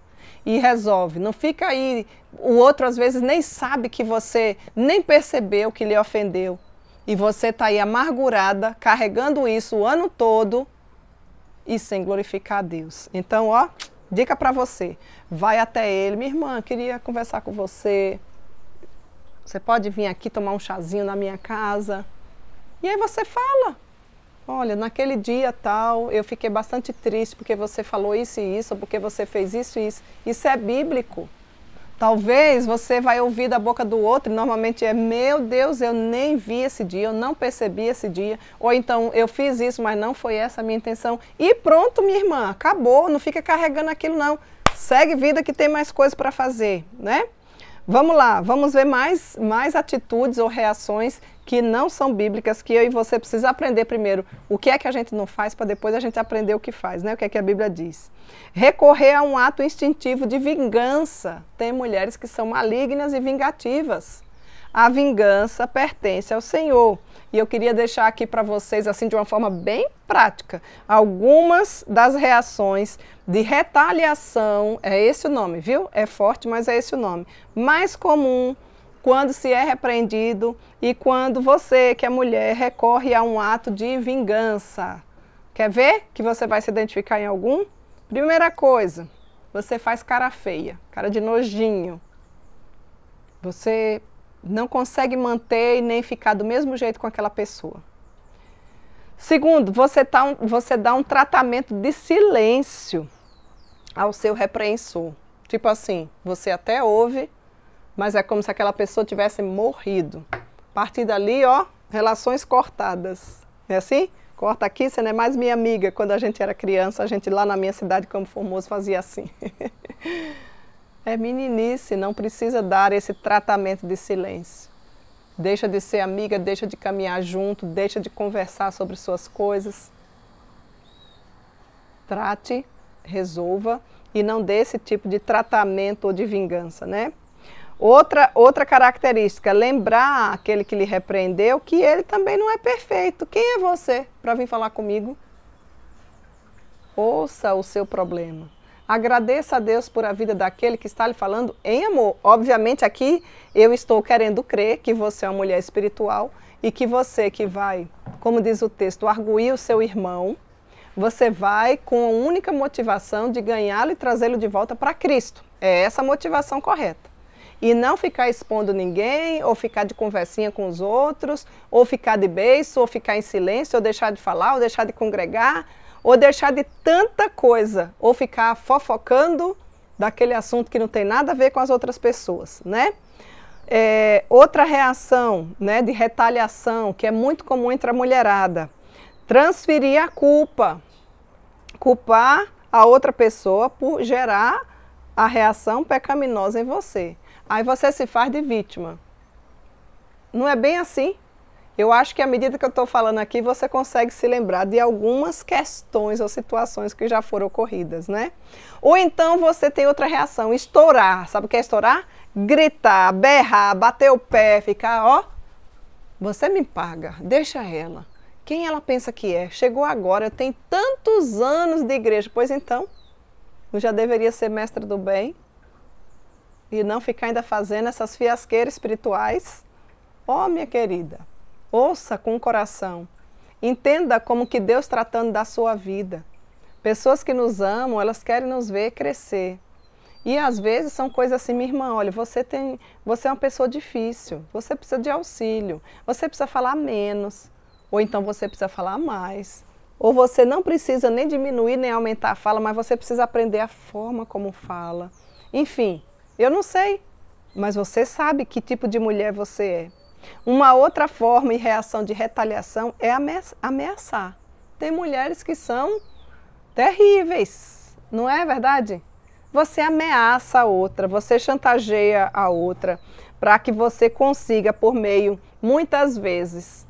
e resolve. Não fica aí, o outro às vezes nem sabe que você nem percebeu que lhe ofendeu. E você está aí amargurada, carregando isso o ano todo e sem glorificar a Deus. Então, ó, dica para você. Vai até ele. Minha irmã, queria conversar com você. Você pode vir aqui tomar um chazinho na minha casa? E aí você fala. Olha, naquele dia tal, eu fiquei bastante triste porque você falou isso e isso, ou porque você fez isso e isso. Isso é bíblico. Talvez você vai ouvir da boca do outro e normalmente é, meu Deus, eu nem vi esse dia, eu não percebi esse dia. Ou então, eu fiz isso, mas não foi essa a minha intenção. E pronto, minha irmã, acabou, não fica carregando aquilo não. Segue vida que tem mais coisa para fazer, né? Vamos lá, vamos ver mais atitudes ou reações que não são bíblicas, que eu e você precisa aprender primeiro o que é que a gente não faz para depois a gente aprender o que faz, né? O que é que a Bíblia diz. Recorrer a um ato instintivo de vingança. Tem mulheres que são malignas e vingativas. A vingança pertence ao Senhor. E eu queria deixar aqui para vocês, assim, de uma forma bem prática, algumas das reações de retaliação, é esse o nome, viu? É forte, mas é esse o nome. Mais comum quando se é repreendido e quando você, que é mulher, recorre a um ato de vingança. Quer ver que você vai se identificar em algum? Primeira coisa, você faz cara feia, cara de nojinho. Você não consegue manter e nem ficar do mesmo jeito com aquela pessoa. Segundo, você dá um tratamento de silêncio ao seu repreensor. Tipo assim, você até ouve, mas é como se aquela pessoa tivesse morrido. A partir dali, ó, relações cortadas. É assim? Corta aqui, você não é mais minha amiga. Quando a gente era criança, a gente lá na minha cidade, Campo Formoso, fazia assim. É meninice, não precisa dar esse tratamento de silêncio. Deixa de ser amiga, deixa de caminhar junto, deixa de conversar sobre suas coisas. Trate, resolva e não desse tipo de tratamento ou de vingança, né? Outra característica, lembrar aquele que lhe repreendeu que ele também não é perfeito. Quem é você para vir falar comigo? Ouça o seu problema. Agradeça a Deus por a vida daquele que está lhe falando em amor. Obviamente aqui eu estou querendo crer que você é uma mulher espiritual e que você que vai, como diz o texto, arguir o seu irmão, você vai com a única motivação de ganhá-lo e trazê-lo de volta para Cristo. É essa a motivação correta. E não ficar expondo ninguém, ou ficar de conversinha com os outros, ou ficar de beiço, ou ficar em silêncio, ou deixar de falar, ou deixar de congregar, ou deixar de tanta coisa, ou ficar fofocando daquele assunto que não tem nada a ver com as outras pessoas, né? Outra reação, né, de retaliação, que é muito comum entre a mulherada, transferir a culpa, culpar a outra pessoa por gerar a reação pecaminosa em você. Aí você se faz de vítima. Não é bem assim? Eu acho que à medida que eu estou falando aqui, você consegue se lembrar de algumas questões ou situações que já foram ocorridas, né? Ou então você tem outra reação, estourar. Sabe o que é estourar? Gritar, berrar, bater o pé, ficar, ó, você me paga, deixa ela. Quem ela pensa que é? Chegou agora, eu tenho tantos anos de igreja. Pois então, eu já deveria ser mestra do bem e não ficar ainda fazendo essas fiasqueiras espirituais. Ó, minha querida, ouça com o coração. Entenda como que Deus tratando da sua vida. Pessoas que nos amam, elas querem nos ver crescer. E às vezes são coisas assim, minha irmã, olha, você é uma pessoa difícil, você precisa de auxílio, você precisa falar menos, ou então você precisa falar mais. Ou você não precisa nem diminuir nem aumentar a fala, mas você precisa aprender a forma como fala. Enfim, eu não sei, mas você sabe que tipo de mulher você é. Uma outra forma e reação de retaliação é ameaçar. Tem mulheres que são terríveis, não é verdade? Você ameaça a outra, você chantageia a outra para que você consiga, por meio, muitas vezes,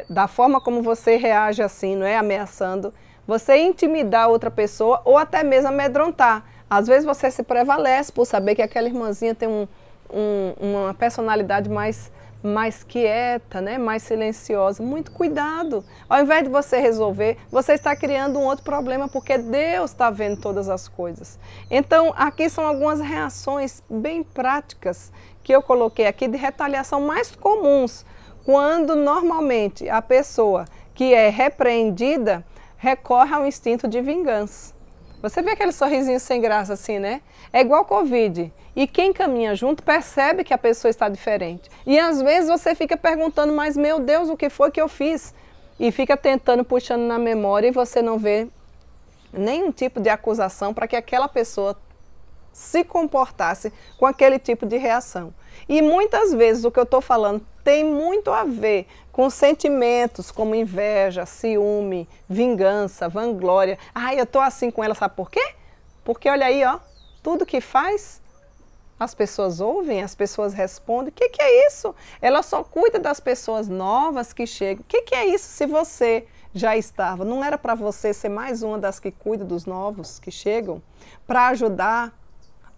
da forma como você reage assim, não é? Ameaçando, você intimidar a outra pessoa ou até mesmo amedrontar. Às vezes você se prevalece por saber que aquela irmãzinha tem uma personalidade mais quieta, né? Mais silenciosa. Muito cuidado. Ao invés de você resolver, você está criando um outro problema, porque Deus está vendo todas as coisas. Então, aqui são algumas reações bem práticas que eu coloquei aqui de retaliação mais comuns, quando normalmente a pessoa que é repreendida recorre ao instinto de vingança. Você vê aquele sorrisinho sem graça assim, né? É igual Covid. E quem caminha junto percebe que a pessoa está diferente. E às vezes você fica perguntando, mas meu Deus, o que foi que eu fiz? E fica tentando, puxando na memória e você não vê nenhum tipo de acusação para que aquela pessoa se comportasse com aquele tipo de reação. E muitas vezes o que eu estou falando tem muito a ver com sentimentos como inveja, ciúme, vingança, vanglória. Ai, eu estou assim com ela, sabe por quê? Porque olha aí, ó, tudo que faz, as pessoas ouvem, as pessoas respondem. O que é isso? Ela só cuida das pessoas novas que chegam. O que é isso se você já estava? Não era para você ser mais uma das que cuida dos novos que chegam? Para ajudar?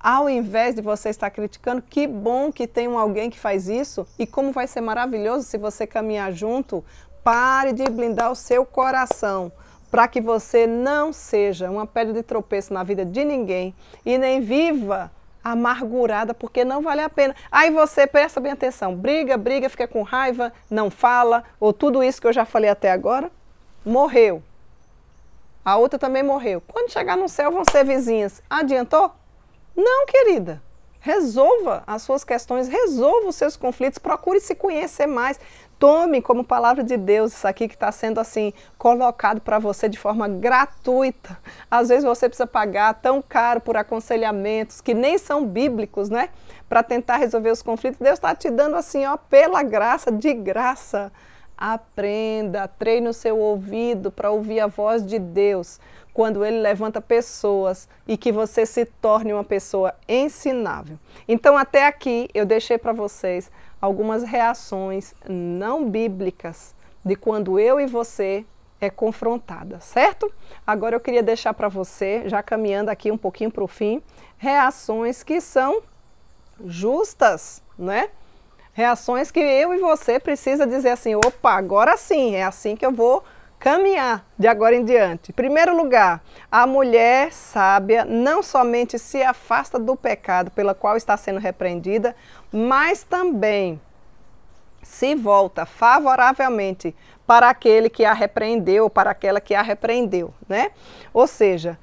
Ao invés de você estar criticando, que bom que tem alguém que faz isso e como vai ser maravilhoso se você caminhar junto. Pare de blindar o seu coração para que você não seja uma pedra de tropeço na vida de ninguém e nem viva amargurada, porque não vale a pena. Aí você, presta bem atenção, briga, fica com raiva, não fala, ou tudo isso que eu já falei até agora, morreu. A outra também morreu. Quando chegar no céu vão ser vizinhas. Adiantou? Não, querida. Resolva as suas questões, resolva os seus conflitos, procure se conhecer mais. Tome como palavra de Deus isso aqui que está sendo assim colocado para você de forma gratuita. Às vezes você precisa pagar tão caro por aconselhamentos que nem são bíblicos, né? Para tentar resolver os conflitos. Deus está te dando assim, ó, pela graça, de graça. Aprenda, treine o seu ouvido para ouvir a voz de Deus quando Ele levanta pessoas e que você se torne uma pessoa ensinável. Então, até aqui eu deixei para vocês algumas reações não bíblicas de quando eu e você é confrontada, certo? Agora eu queria deixar para você, já caminhando aqui um pouquinho para o fim, reações que são justas, né? Reações que eu e você precisa dizer assim, opa, agora sim, é assim que eu vou caminhar de agora em diante. Em primeiro lugar, a mulher sábia não somente se afasta do pecado pela qual está sendo repreendida, mas também se volta favoravelmente para aquele que a repreendeu, para aquela que a repreendeu, né? Ou seja,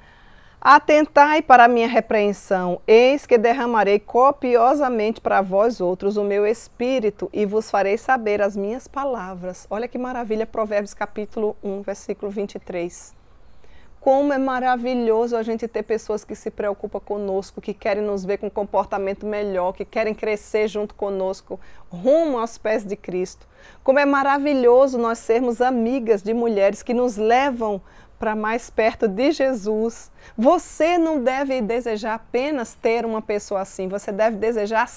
atentai para a minha repreensão, eis que derramarei copiosamente para vós outros o meu espírito e vos farei saber as minhas palavras. Olha que maravilha, Provérbios capítulo 1, versículo 23. Como é maravilhoso a gente ter pessoas que se preocupam conosco, que querem nos ver com um comportamento melhor, que querem crescer junto conosco, rumo aos pés de Cristo. Como é maravilhoso nós sermos amigas de mulheres que nos levam para mais perto de Jesus. Você não deve desejar apenas ter uma pessoa assim, você deve desejar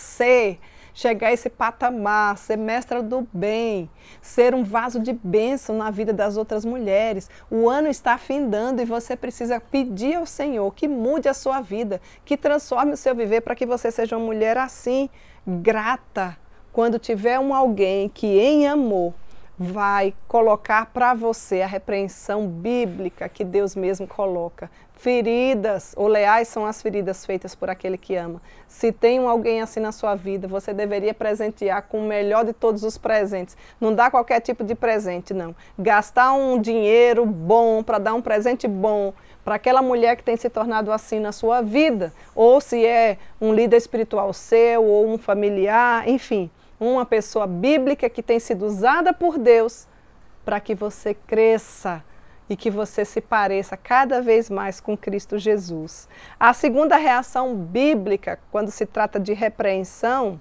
chegar a esse patamar, ser mestra do bem, ser um vaso de bênção na vida das outras mulheres. O ano está findando e você precisa pedir ao Senhor que mude a sua vida, que transforme o seu viver para que você seja uma mulher assim, grata, quando tiver alguém que em amor vai colocar para você a repreensão bíblica que Deus mesmo coloca. Feridas, ou leais são as feridas feitas por aquele que ama. Se tem alguém assim na sua vida, você deveria presentear com o melhor de todos os presentes. Não dá qualquer tipo de presente, não. Gastar um dinheiro bom para dar um presente bom para aquela mulher que tem se tornado assim na sua vida, ou se é um líder espiritual seu, ou um familiar, enfim, uma pessoa bíblica que tem sido usada por Deus para que você cresça e que você se pareça cada vez mais com Cristo Jesus. A segunda reação bíblica, quando se trata de repreensão,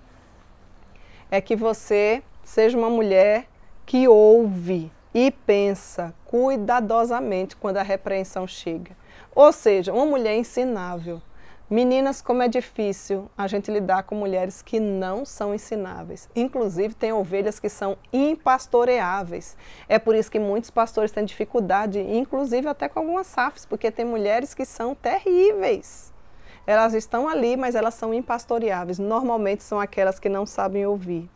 é que você seja uma mulher que ouve e pensa cuidadosamente quando a repreensão chega. Ou seja, uma mulher ensinável. Meninas, como é difícil a gente lidar com mulheres que não são ensináveis. Inclusive, tem ovelhas que são impastoreáveis. É por isso que muitos pastores têm dificuldade, inclusive até com algumas SAFs, porque tem mulheres que são terríveis. Elas estão ali, mas elas são impastoreáveis. Normalmente são aquelas que não sabem ouvir.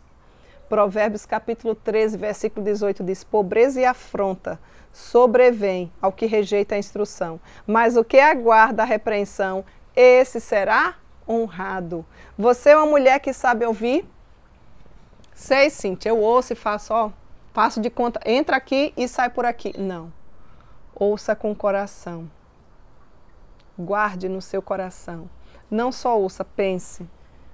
Provérbios capítulo 13, versículo 18 diz: pobreza e afronta sobrevém ao que rejeita a instrução, mas o que aguarda a repreensão, esse será honrado. Você é uma mulher que sabe ouvir? Sei, Cíntia, eu ouço e faço de conta, entra aqui e sai por aqui. Não. Ouça com o coração. Guarde no seu coração. Não só ouça, pense.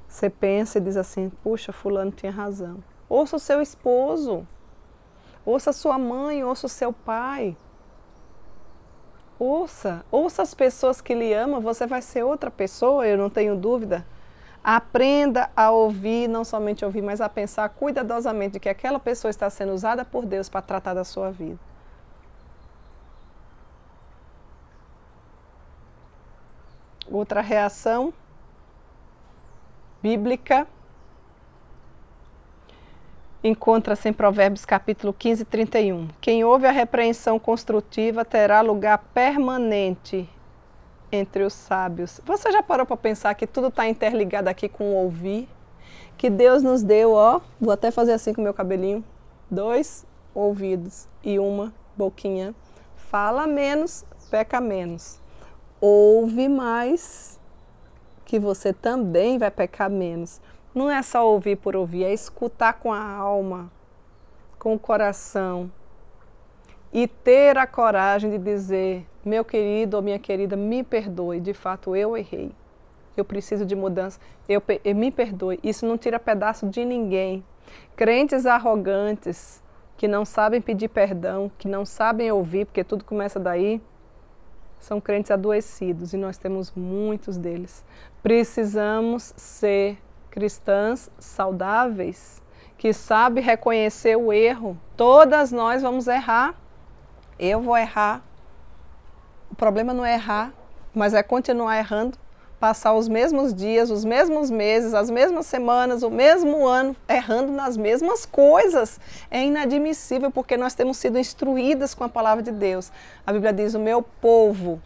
Você pensa e diz assim, puxa, fulano tinha razão. Ouça o seu esposo. Ouça sua mãe, ouça o seu pai. Ouça as pessoas que lhe amam, você vai ser outra pessoa, eu não tenho dúvida. Aprenda a ouvir, não somente ouvir, mas a pensar cuidadosamente de que aquela pessoa está sendo usada por Deus para tratar da sua vida. Outra reação bíblica encontra-se em Provérbios capítulo 15, 31. Quem ouve a repreensão construtiva terá lugar permanente entre os sábios. Você já parou para pensar que tudo está interligado aqui com o ouvir? Que Deus nos deu, vou até fazer assim com o meu cabelinho, 2 ouvidos e uma boquinha. Fala menos, peca menos. Ouve mais, que você também vai pecar menos. Não é só ouvir por ouvir, é escutar com a alma, com o coração. E ter a coragem de dizer, meu querido ou minha querida, me perdoe, de fato eu errei. Eu preciso de mudança, me perdoe. Isso não tira pedaço de ninguém. Crentes arrogantes, que não sabem pedir perdão, que não sabem ouvir, porque tudo começa daí, são crentes adoecidos e nós temos muitos deles. Precisamos ser cristãs saudáveis, que sabem reconhecer o erro. Todas nós vamos errar. Eu vou errar. O problema não é errar, mas é continuar errando, passar os mesmos dias, os mesmos meses, as mesmas semanas, o mesmo ano, errando nas mesmas coisas. É inadmissível, porque nós temos sido instruídas com a palavra de Deus. A Bíblia diz: o meu povo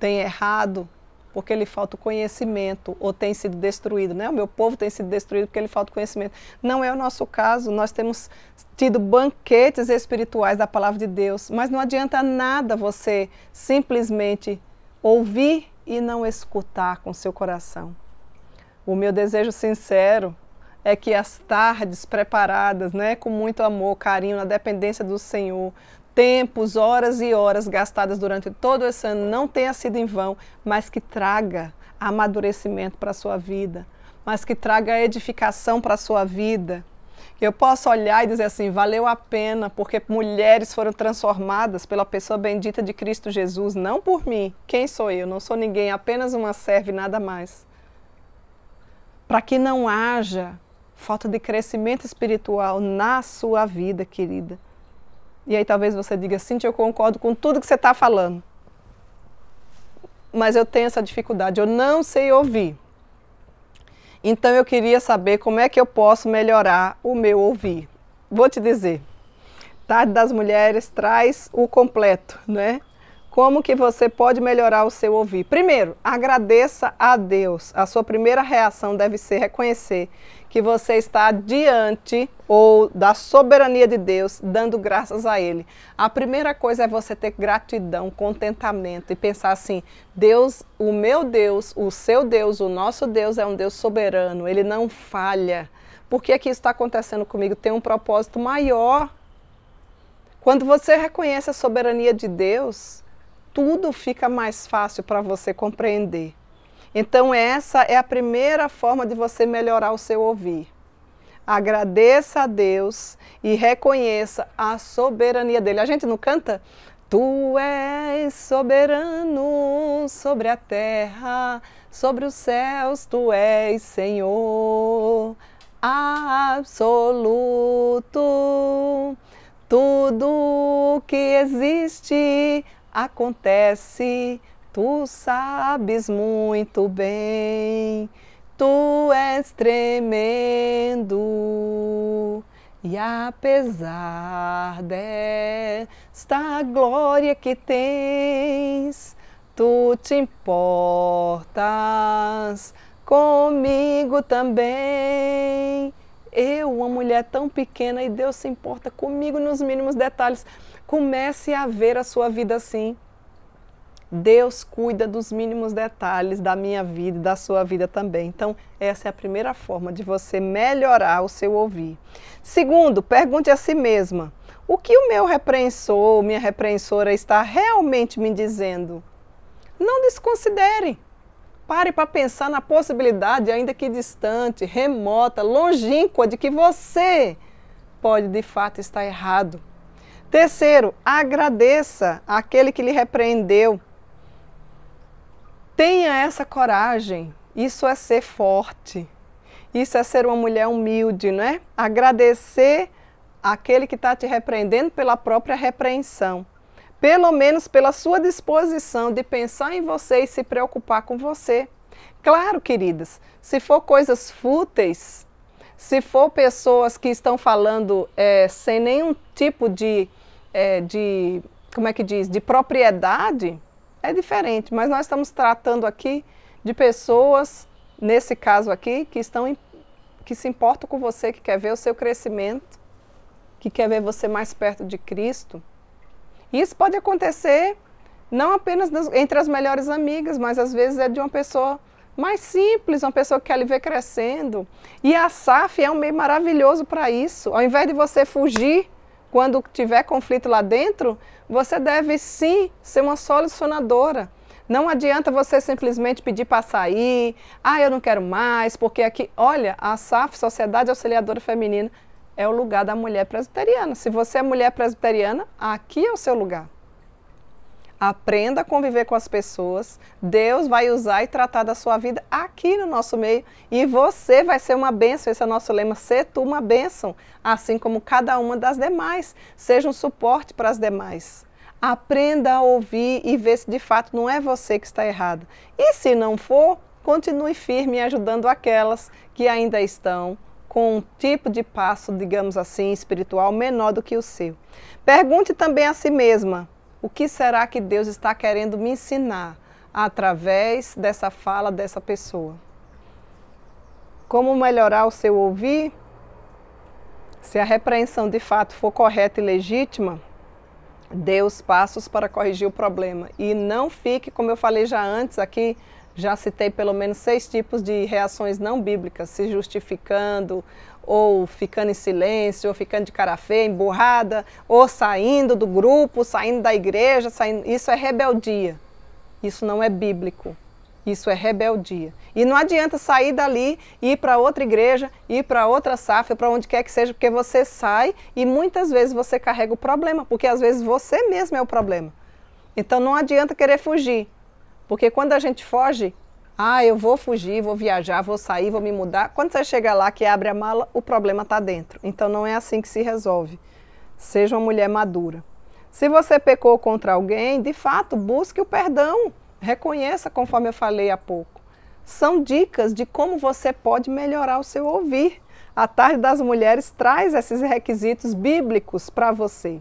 tem errado porque lhe falta o conhecimento, ou tem sido destruído, né? O meu povo tem sido destruído porque lhe falta o conhecimento. Não é o nosso caso. Nós temos tido banquetes espirituais da palavra de Deus, mas não adianta nada você simplesmente ouvir e não escutar com seu coração. O meu desejo sincero é que as tardes preparadas, né, com muito amor, carinho, na dependência do Senhor, tempos, horas e horas gastadas durante todo esse ano não tenha sido em vão, mas que traga amadurecimento para a sua vida, mas que traga edificação para a sua vida. Que eu possa olhar e dizer assim: valeu a pena, porque mulheres foram transformadas pela pessoa bendita de Cristo Jesus, não por mim. Quem sou eu? Não sou ninguém, apenas uma serva e nada mais. Para que não haja falta de crescimento espiritual na sua vida, querida. E aí talvez você diga: Cíntia, eu concordo com tudo que você está falando, mas eu tenho essa dificuldade, eu não sei ouvir. Então eu queria saber como é que eu posso melhorar o meu ouvir. Vou te dizer, Tarde das Mulheres traz o completo, né? Como que você pode melhorar o seu ouvir? Primeiro, agradeça a Deus. A sua primeira reação deve ser reconhecer que você está diante ou da soberania de Deus, dando graças a Ele. A primeira coisa é você ter gratidão, contentamento e pensar assim: Deus, o meu Deus, o seu Deus, o nosso Deus é um Deus soberano, Ele não falha. Por que que isso está acontecendo comigo? Tem um propósito maior. Quando você reconhece a soberania de Deus, tudo fica mais fácil para você compreender. Então essa é a primeira forma de você melhorar o seu ouvir. Agradeça a Deus e reconheça a soberania dele. A gente não canta? Tu és soberano sobre a terra, sobre os céus, tu és Senhor absoluto. Tudo que existe acontece, tu sabes muito bem, tu és tremendo, e apesar desta glória que tens, tu te importas comigo também. Eu, uma mulher tão pequena, e Deus se importa comigo nos mínimos detalhes. Comece a ver a sua vida assim. Deus cuida dos mínimos detalhes da minha vida e da sua vida também. Então, essa é a primeira forma de você melhorar o seu ouvir. Segundo, pergunte a si mesma: o que o meu repreensor, minha repreensora está realmente me dizendo? Não desconsidere. Pare para pensar na possibilidade, ainda que distante, remota, longínqua, de que você pode de fato estar errado. Terceiro, agradeça àquele que lhe repreendeu. Tenha essa coragem. Isso é ser forte. Isso é ser uma mulher humilde, não é? Agradecer àquele que está te repreendendo pela própria repreensão. Pelo menos pela sua disposição de pensar em você e se preocupar com você. Claro, queridas, se for coisas fúteis, se for pessoas que estão falando sem nenhum tipo de como é que diz, de propriedade, é diferente. Mas nós estamos tratando aqui de pessoas, nesse caso aqui, que se importam com você, que quer ver o seu crescimento, que quer ver você mais perto de Cristo. Isso pode acontecer não apenas entre as melhores amigas, mas às vezes é de uma pessoa mais simples, uma pessoa que quer lhe ver crescendo. E a SAF é um meio maravilhoso para isso. Ao invés de você fugir quando tiver conflito lá dentro, você deve sim ser uma solucionadora. Não adianta você simplesmente pedir para sair: ah, eu não quero mais, porque aqui... Olha, a SAF, Sociedade Auxiliadora Feminina, é o lugar da mulher presbiteriana. Se você é mulher presbiteriana, aqui é o seu lugar. Aprenda a conviver com as pessoas. Deus vai usar e tratar da sua vida aqui no nosso meio. E você vai ser uma bênção. Esse é o nosso lema: ser tu uma bênção, assim como cada uma das demais. Seja um suporte para as demais. Aprenda a ouvir e ver se de fato não é você que está errada. E se não for, continue firme ajudando aquelas que ainda estão com um tipo de passo, digamos assim, espiritual menor do que o seu. Pergunte também a si mesma, o que será que Deus está querendo me ensinar através dessa fala dessa pessoa? Como melhorar o seu ouvir? Se a repreensão de fato for correta e legítima, dê os passos para corrigir o problema. E não fique, como eu falei já antes aqui, já citei pelo menos 6 tipos de reações não bíblicas, se justificando, ou ficando em silêncio, ou ficando de cara feia, emburrada, ou saindo do grupo, saindo da igreja, saindo. Isso é rebeldia. Isso não é bíblico. Isso é rebeldia. E não adianta sair dali, ir para outra igreja, ir para outra SAF, para onde quer que seja, porque você sai e muitas vezes você carrega o problema, porque às vezes você mesmo é o problema. Então não adianta querer fugir, porque quando a gente foge, eu vou fugir, vou viajar, vou sair, vou me mudar. Quando você chega lá, que abre a mala, o problema está dentro. Então não é assim que se resolve. Seja uma mulher madura. Se você pecou contra alguém, de fato, busque o perdão. Reconheça, conforme eu falei há pouco. São dicas de como você pode melhorar o seu ouvir. A Tarde das Mulheres traz esses requisitos bíblicos para você.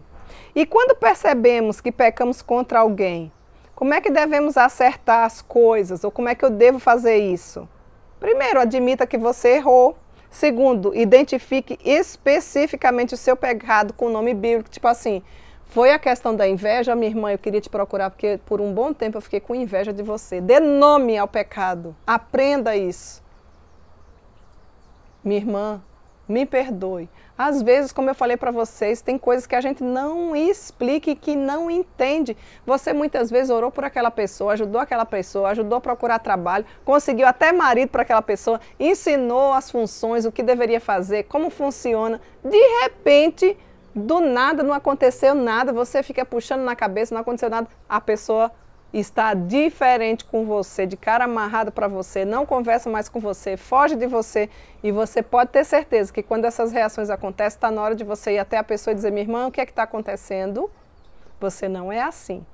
E quando percebemos que pecamos contra alguém, como é que devemos acertar as coisas? Ou como é que eu devo fazer isso? Primeiro, admita que você errou. Segundo, identifique especificamente o seu pecado com o nome bíblico. Tipo assim, foi a questão da inveja, minha irmã, eu queria te procurar porque por um bom tempo eu fiquei com inveja de você. Dê nome ao pecado, aprenda isso. Minha irmã, me perdoe. Às vezes, como eu falei para vocês, tem coisas que a gente não explica e que não entende. Você muitas vezes orou por aquela pessoa, ajudou a procurar trabalho, conseguiu até marido para aquela pessoa, ensinou as funções, o que deveria fazer, como funciona. De repente, do nada, não aconteceu nada, você fica puxando na cabeça, não aconteceu nada, a pessoa está diferente com você, de cara amarrada para você, não conversa mais com você, foge de você, e você pode ter certeza que quando essas reações acontecem, está na hora de você ir até a pessoa e dizer, minha irmã, o que é que está acontecendo? Você não é assim,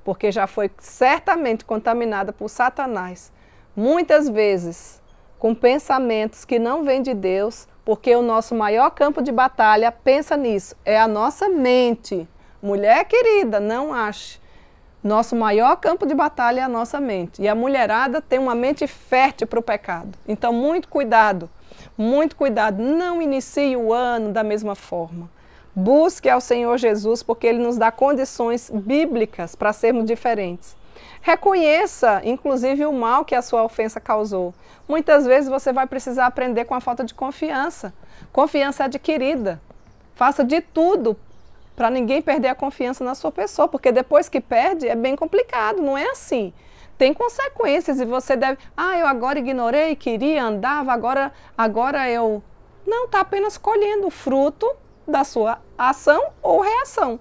porque já foi certamente contaminada por Satanás, muitas vezes com pensamentos que não vêm de Deus, porque o nosso maior campo de batalha, pensa nisso, é a nossa mente. Mulher querida, não ache. Nosso maior campo de batalha é a nossa mente. E a mulherada tem uma mente fértil para o pecado. Então, muito cuidado, não inicie o ano da mesma forma. Busque ao Senhor Jesus, porque Ele nos dá condições bíblicas para sermos diferentes. Reconheça, inclusive, o mal que a sua ofensa causou. Muitas vezes você vai precisar aprender com a falta de confiança. Confiança adquirida. Faça de tudo para ninguém perder a confiança na sua pessoa, porque depois que perde é bem complicado, não é assim. Tem consequências e você deve... eu agora ignorei, queria, andava, agora eu... Não, está apenas colhendo o fruto da sua ação ou reação.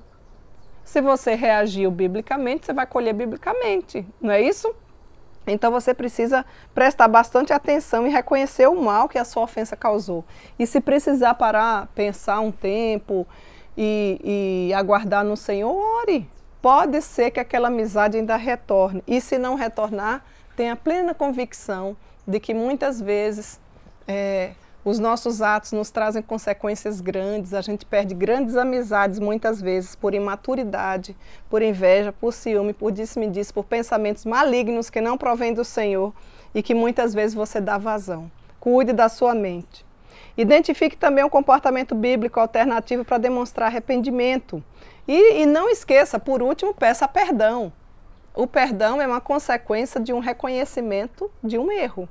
Se você reagiu biblicamente, você vai colher biblicamente, não é isso? Então você precisa prestar bastante atenção e reconhecer o mal que a sua ofensa causou. E se precisar parar, pensar um tempo e aguardar no Senhor, ore. Pode ser que aquela amizade ainda retorne. E se não retornar, tenha plena convicção de que muitas vezes os nossos atos nos trazem consequências grandes, a gente perde grandes amizades muitas vezes por imaturidade, por inveja, por ciúme, por disse-me-disse, por pensamentos malignos que não provêm do Senhor e que muitas vezes você dá vazão. Cuide da sua mente. Identifique também um comportamento bíblico alternativo para demonstrar arrependimento. E não esqueça, por último, peça perdão. O perdão é uma consequência de um reconhecimento de um erro.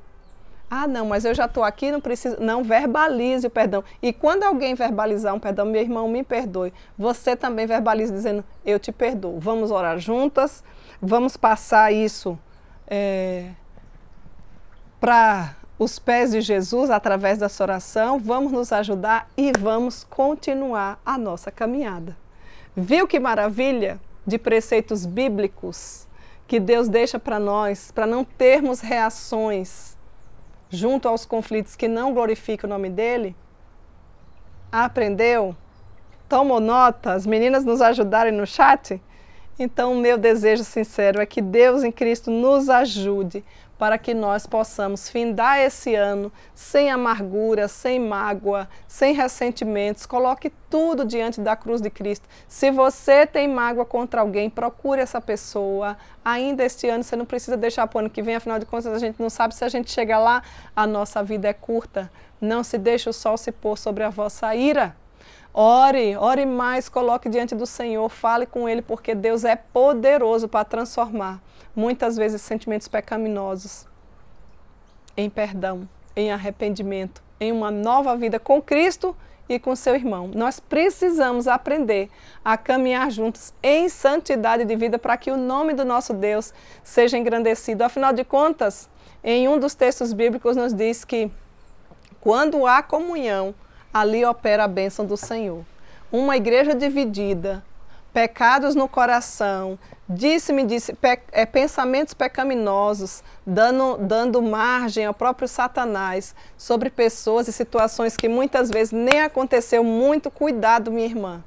Não, mas eu já estou aqui, não preciso... Não, verbalize o perdão. E quando alguém verbalizar um perdão, meu irmão, me perdoe, você também verbalize dizendo, eu te perdoo. Vamos orar juntas, vamos passar isso para os pés de Jesus através dessa oração, vamos nos ajudar e vamos continuar a nossa caminhada. Viu que maravilha de preceitos bíblicos que Deus deixa para nós, para não termos reações junto aos conflitos que não glorificam o nome dele? Aprendeu? Tomou nota? As meninas nos ajudarem no chat? Então, o meu desejo sincero é que Deus em Cristo nos ajude para que nós possamos findar esse ano sem amargura, sem mágoa, sem ressentimentos. Coloque tudo diante da cruz de Cristo. Se você tem mágoa contra alguém, procure essa pessoa. Ainda este ano, você não precisa deixar para o ano que vem, afinal de contas a gente não sabe se a gente chega lá, a nossa vida é curta. Não se deixe o sol se pôr sobre a vossa ira. Ore, ore mais, coloque diante do Senhor, fale com Ele, porque Deus é poderoso para transformar muitas vezes sentimentos pecaminosos em perdão, em arrependimento, em uma nova vida com Cristo e com seu irmão. Nós precisamos aprender a caminhar juntos em santidade de vida para que o nome do nosso Deus seja engrandecido. Afinal de contas, em um dos textos bíblicos nos diz que quando há comunhão, ali opera a bênção do Senhor. Uma igreja dividida, pecados no coração, pensamentos pecaminosos, dando margem ao próprio Satanás sobre pessoas e situações que muitas vezes nem aconteceu. Muito cuidado, minha irmã.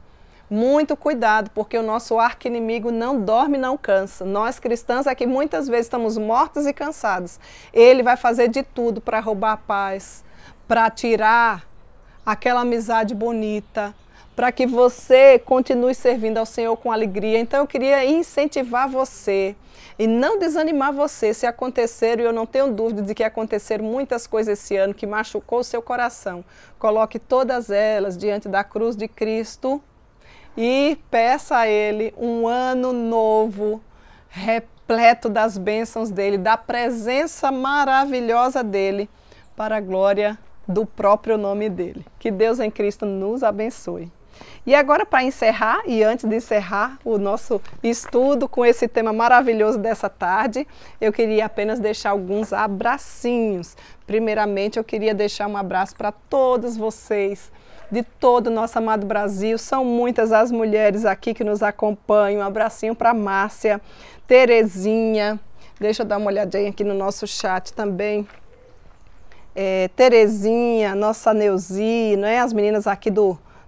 Muito cuidado, porque o nosso arqui-inimigo não dorme, não cansa. Nós cristãos é que muitas vezes estamos mortos e cansados. Ele vai fazer de tudo para roubar a paz, para tirar aquela amizade bonita, para que você continue servindo ao Senhor com alegria. Então eu queria incentivar você e não desanimar você se acontecer, e eu não tenho dúvida de que aconteceram muitas coisas esse ano que machucou o seu coração. Coloque todas elas diante da cruz de Cristo e peça a Ele um ano novo, repleto das bênçãos dEle, da presença maravilhosa dEle, para a glória do próprio nome dEle. Que Deus em Cristo nos abençoe. E agora, para encerrar, e antes de encerrar o nosso estudo com esse tema maravilhoso dessa tarde, eu queria apenas deixar alguns abracinhos. Primeiramente, eu queria deixar um abraço para todos vocês, de todo o nosso amado Brasil. São muitas as mulheres aqui que nos acompanham. Um abracinho para Márcia, Terezinha, deixa eu dar uma olhadinha aqui no nosso chat também. Terezinha, nossa Neuzi, não é? As meninas aqui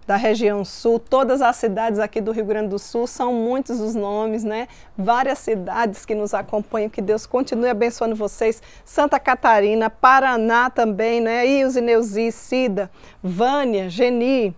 da região sul, todas as cidades aqui do Rio Grande do Sul, são muitos os nomes, né? Várias cidades que nos acompanham, que Deus continue abençoando vocês. Santa Catarina, Paraná também, né? Ilse, Neuzi, Cida, Vânia, Geni,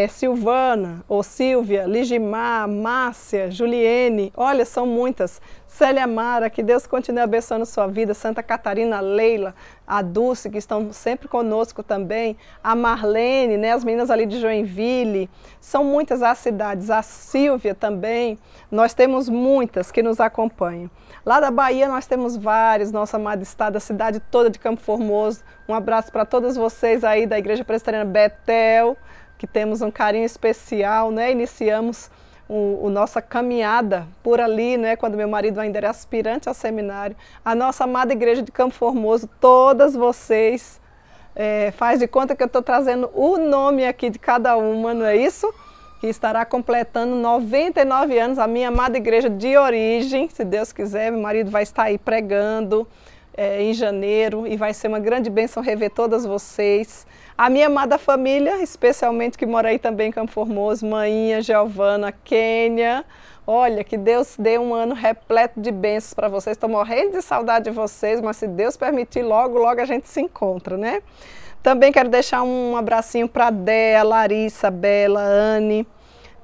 Silvana, ou Silvia, Ligimar, Márcia, Juliene, olha, são muitas. Célia Mara, que Deus continue abençoando sua vida. Santa Catarina, Leila, a Dulce, que estão sempre conosco também. A Marlene, né, as meninas ali de Joinville. São muitas as cidades. A Silvia também. Nós temos muitas que nos acompanham. Lá da Bahia nós temos vários, nosso amado estado, a cidade toda de Campo Formoso. Um abraço para todos vocês aí da Igreja Presbiteriana Betel, que temos um carinho especial, né? Iniciamos a nossa caminhada por ali, né? Quando meu marido ainda era aspirante ao seminário. A nossa amada Igreja de Campo Formoso, todas vocês, faz de conta que eu estou trazendo o nome aqui de cada uma, não é isso? Que estará completando 99 anos, a minha amada igreja de origem, se Deus quiser. Meu marido vai estar aí pregando em janeiro e vai ser uma grande bênção rever todas vocês. A minha amada família, especialmente que mora aí também em Campo Formoso, Mainha, Giovana, Kênia. Olha, que Deus dê um ano repleto de bênçãos para vocês. Estou morrendo de saudade de vocês, mas se Deus permitir, logo, logo a gente se encontra, né? Também quero deixar um abracinho para Déa, Larissa, Bela, Anne,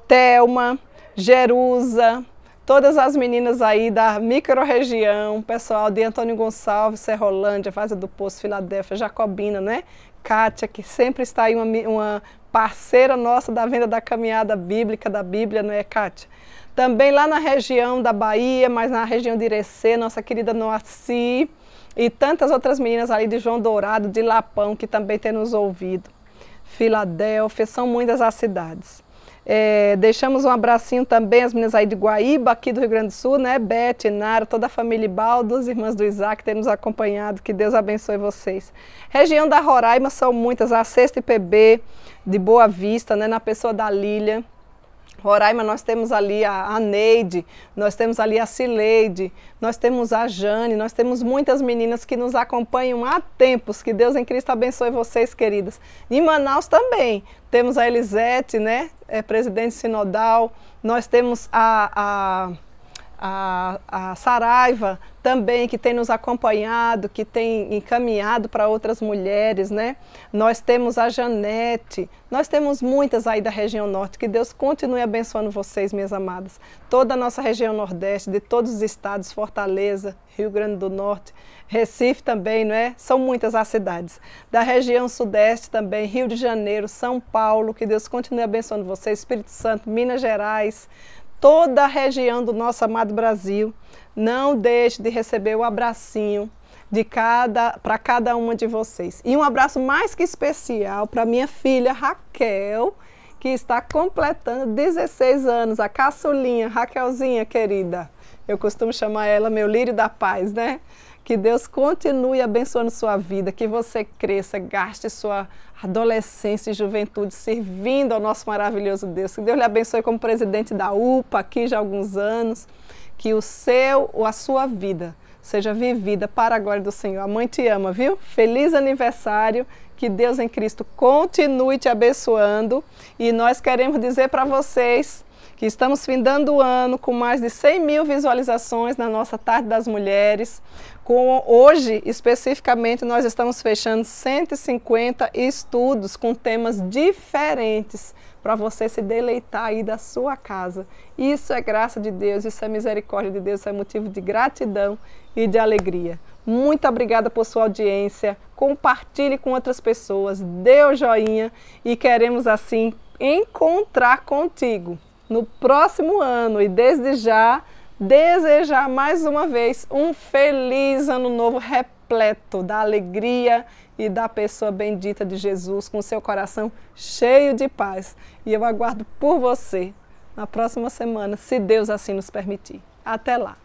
Thelma, Jerusa, todas as meninas aí da micro-região, pessoal de Antônio Gonçalves, Serrolândia, Vaza do Poço, Filadélfia, Jacobina, né? Kátia, que sempre está aí, uma parceira nossa da venda da caminhada bíblica, da Bíblia, não é, Kátia? Também lá na região da Bahia, mas na região de Irecê, nossa querida Noaci, e tantas outras meninas ali de João Dourado, de Lapão, que também têm nos ouvido. Filadélfia, são muitas as cidades. Deixamos um abracinho também às meninas aí de Guaíba, aqui do Rio Grande do Sul, né? Beth, Nara, toda a família Baldo, as irmãs do Isaac que têm nos acompanhado, que Deus abençoe vocês. Região da Roraima são muitas, a 6ª IPB de Boa Vista, né? Na pessoa da Lília, Roraima, nós temos ali a Neide, nós temos ali a Cileide, nós temos a Jane, nós temos muitas meninas que nos acompanham há tempos. Que Deus em Cristo abençoe vocês, queridas. Em Manaus também, temos a Elisete, né, presidente sinodal, nós temos a Saraiva também, que tem nos acompanhado, que tem encaminhado para outras mulheres, né? Nós temos a Janete, nós temos muitas aí da região norte. Que Deus continue abençoando vocês, minhas amadas. Toda a nossa região nordeste, de todos os estados, Fortaleza, Rio Grande do Norte, Recife também, não é? São muitas as cidades. Da região sudeste também, Rio de Janeiro, São Paulo, que Deus continue abençoando vocês, Espírito Santo, Minas Gerais, toda a região do nosso amado Brasil. Não deixe de receber o abracinho para cada uma de vocês. E um abraço mais que especial para minha filha Raquel, que está completando 16 anos, a caçulinha, Raquelzinha querida. Eu costumo chamar ela meu lírio da paz, né? Que Deus continue abençoando sua vida, que você cresça, gaste sua adolescência e juventude servindo ao nosso maravilhoso Deus. Que Deus lhe abençoe como presidente da UPA aqui já há alguns anos. Que a sua vida seja vivida para a glória do Senhor. A mãe te ama, viu? Feliz aniversário. Que Deus em Cristo continue te abençoando. E nós queremos dizer para vocês que estamos findando o ano com mais de 100 mil visualizações na nossa Tarde das Mulheres. Hoje, especificamente, nós estamos fechando 150 estudos com temas diferentes para você se deleitar aí da sua casa. Isso é graça de Deus, isso é misericórdia de Deus, isso é motivo de gratidão e de alegria. Muito obrigada por sua audiência, compartilhe com outras pessoas, dê o joinha e queremos assim encontrar contigo no próximo ano e desde já desejar mais uma vez um feliz ano novo repleto da alegria e da pessoa bendita de Jesus, com seu coração cheio de paz. E eu aguardo por você na próxima semana, se Deus assim nos permitir. Até lá!